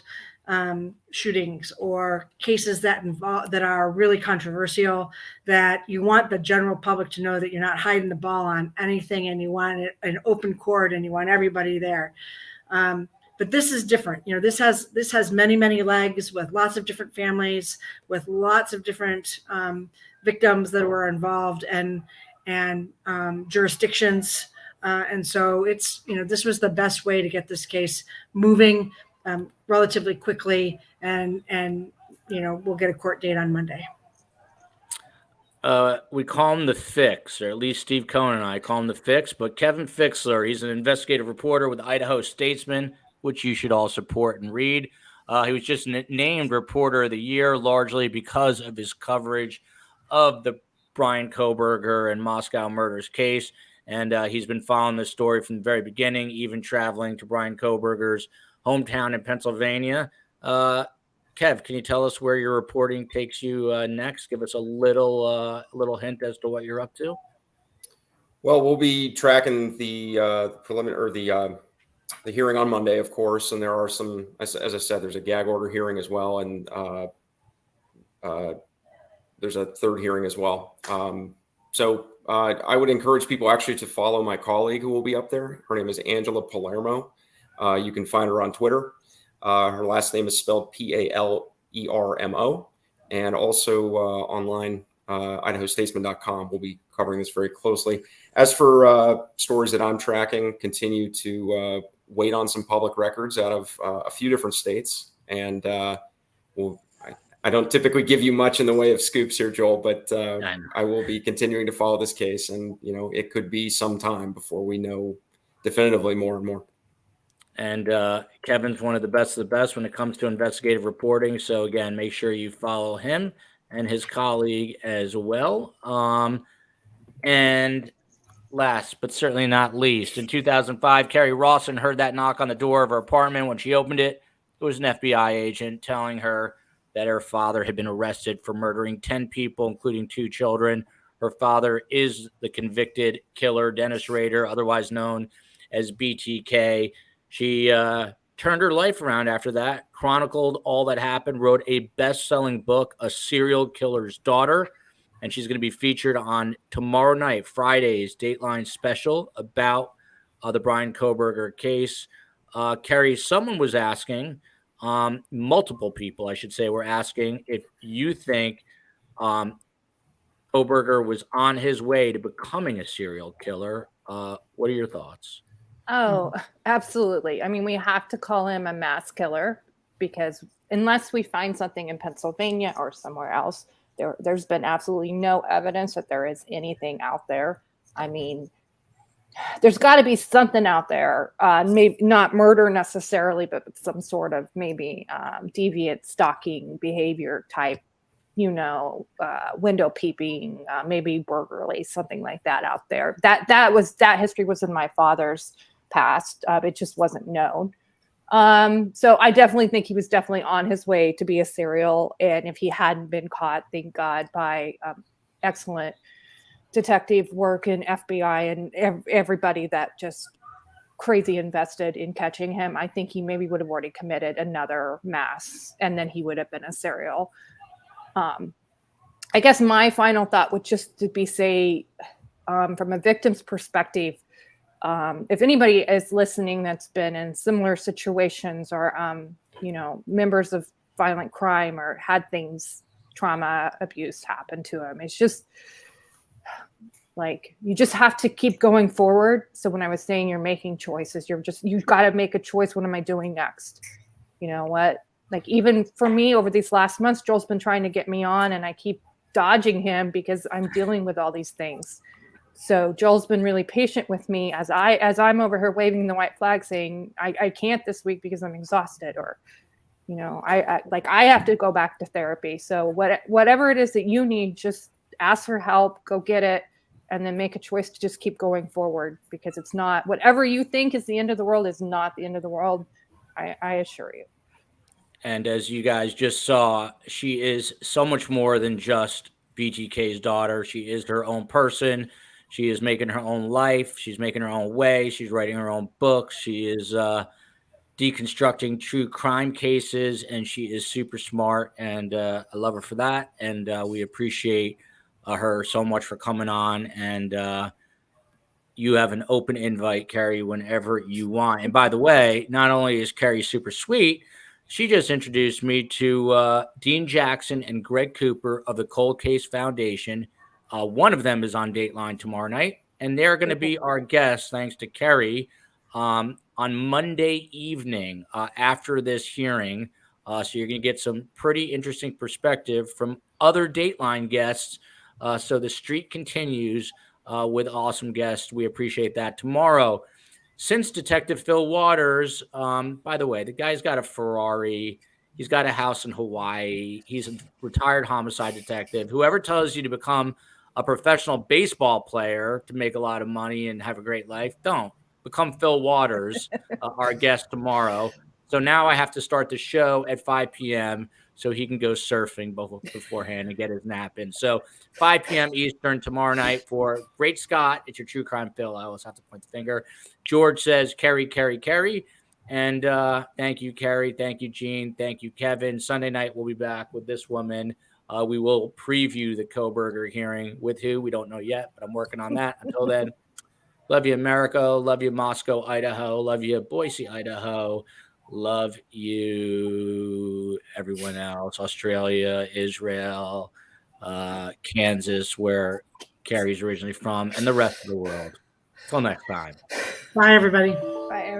shootings or cases that are really controversial, that you want the general public to know that you're not hiding the ball on anything, and you want an open court and you want everybody there. But this is different. You know, this has many, many legs with lots of different families, with lots of different victims that were involved and jurisdictions. And so it's, you know, this was the best way to get this case moving relatively quickly. And, you know, we'll get a court date on Monday. We call him the Fix, or at least Steve Cohen and I call him the Fix, but Kevin Fixler, he's an investigative reporter with Idaho Statesman, which you should all support and read. He was just named Reporter of the Year, largely because of his coverage of the Bryan Kohberger and Moscow murders case. And he's been following this story from the very beginning, even traveling to Bryan Kohberger's hometown in Pennsylvania. Kev, can you tell us where your reporting takes you next? Give us a little hint as to what you're up to. Well, we'll be tracking the preliminary or the hearing on Monday, of course, and there are some, as I said, there's a gag order hearing as well, and there's a third hearing as well. So I would encourage people actually to follow my colleague who will be up there. Her name is Angela Palermo. You can find her on Twitter. Her last name is spelled Palermo, and also online, IdahoStatesman.com. We'll be covering this very closely. As for stories that I'm tracking, continue to wait on some public records out of a few different states. And I don't typically give you much in the way of scoops here, Joel, but I will be continuing to follow this case. And, it could be some time before we know definitively more and more. And Kevin's one of the best when it comes to investigative reporting. So, again, make sure you follow him and his colleague as well. And last but certainly not least, in 2005, Kerri Rawson heard that knock on the door of her apartment. When she opened it, it was an FBI agent telling her that her father had been arrested for murdering 10 people, including 2 children. Her father is the convicted killer, Dennis Rader, otherwise known as BTK. She turned her life around after that, chronicled all that happened, wrote a best-selling book, A Serial Killer's Daughter, and she's going to be featured on tomorrow night, Friday's Dateline special about the Bryan Kohberger case. Kerri, someone was asking, multiple people, I should say, were asking if you think Kohberger was on his way to becoming a serial killer. What are your thoughts? Oh, absolutely. I mean, we have to call him a mass killer because unless we find something in Pennsylvania or somewhere else, there's been absolutely no evidence that there is anything out there. I mean, there's got to be something out there, maybe not murder necessarily, but some sort of maybe deviant stalking behavior type, window peeping, maybe burglary, something like that out there. That history was in my father's past. It just wasn't known. So I definitely think he was definitely on his way to be a serial. And if he hadn't been caught, thank God, by excellent detective work in FBI and everybody that just crazy invested in catching him, I think he maybe would have already committed another mass and then he would have been a serial. I guess my final thought would just to be from a victim's perspective, if anybody is listening that's been in similar situations or, members of violent crime or had trauma, abuse happen to them, it's just like, you just have to keep going forward. So when I was saying you're making choices, you've got to make a choice. What am I doing next? You know what? Like, even for me over these last months, Joel's been trying to get me on and I keep dodging him because I'm dealing with all these things. So Joel's been really patient with me as I'm over here waving the white flag saying, I can't this week because I'm exhausted, or, I have to go back to therapy. So whatever it is that you need, just ask for help, go get it, and then make a choice to just keep going forward, because it's not, whatever you think is the end of the world is not the end of the world. I assure you. And as you guys just saw, she is so much more than just BTK's daughter. She is her own person. She is making her own life. She's making her own way. She's writing her own books. She is deconstructing true crime cases, and she is super smart. And I love her for that. And we appreciate her so much for coming on. And you have an open invite, Kerri, whenever you want. And by the way, not only is Kerri super sweet, she just introduced me to Dean Jackson and Greg Cooper of the Cold Case Foundation. One of them is on Dateline tomorrow night, and they're going to be our guests, thanks to Kerri, on Monday evening after this hearing. So you're going to get some pretty interesting perspective from other Dateline guests. So the streak continues with awesome guests. We appreciate that. Tomorrow, since Detective Phil Waters, by the way, the guy's got a Ferrari. He's got a house in Hawaii. He's a retired homicide detective. Whoever tells you to become a professional baseball player to make a lot of money and have a great life. Don't. Become Phil Waters, our guest tomorrow. So now I have to start the show at 5 p.m. so he can go surfing beforehand and get his nap in. So 5 p.m. Eastern tomorrow night for Great Scott. It's your True Crime Phil. I always have to point the finger. George says, Kerri, Kerri, Kerri. And thank you, Kerri. Thank you, Gene. Thank you, Kevin. Sunday night, we'll be back with this woman. We will preview the Kohberger hearing with who. We don't know yet, but I'm working on that. Until then, love you, America. Love you, Moscow, Idaho. Love you, Boise, Idaho. Love you, everyone else. Australia, Israel, Kansas, where Kerri's originally from, and the rest of the world. Till next time. Bye, everybody. Bye, everybody.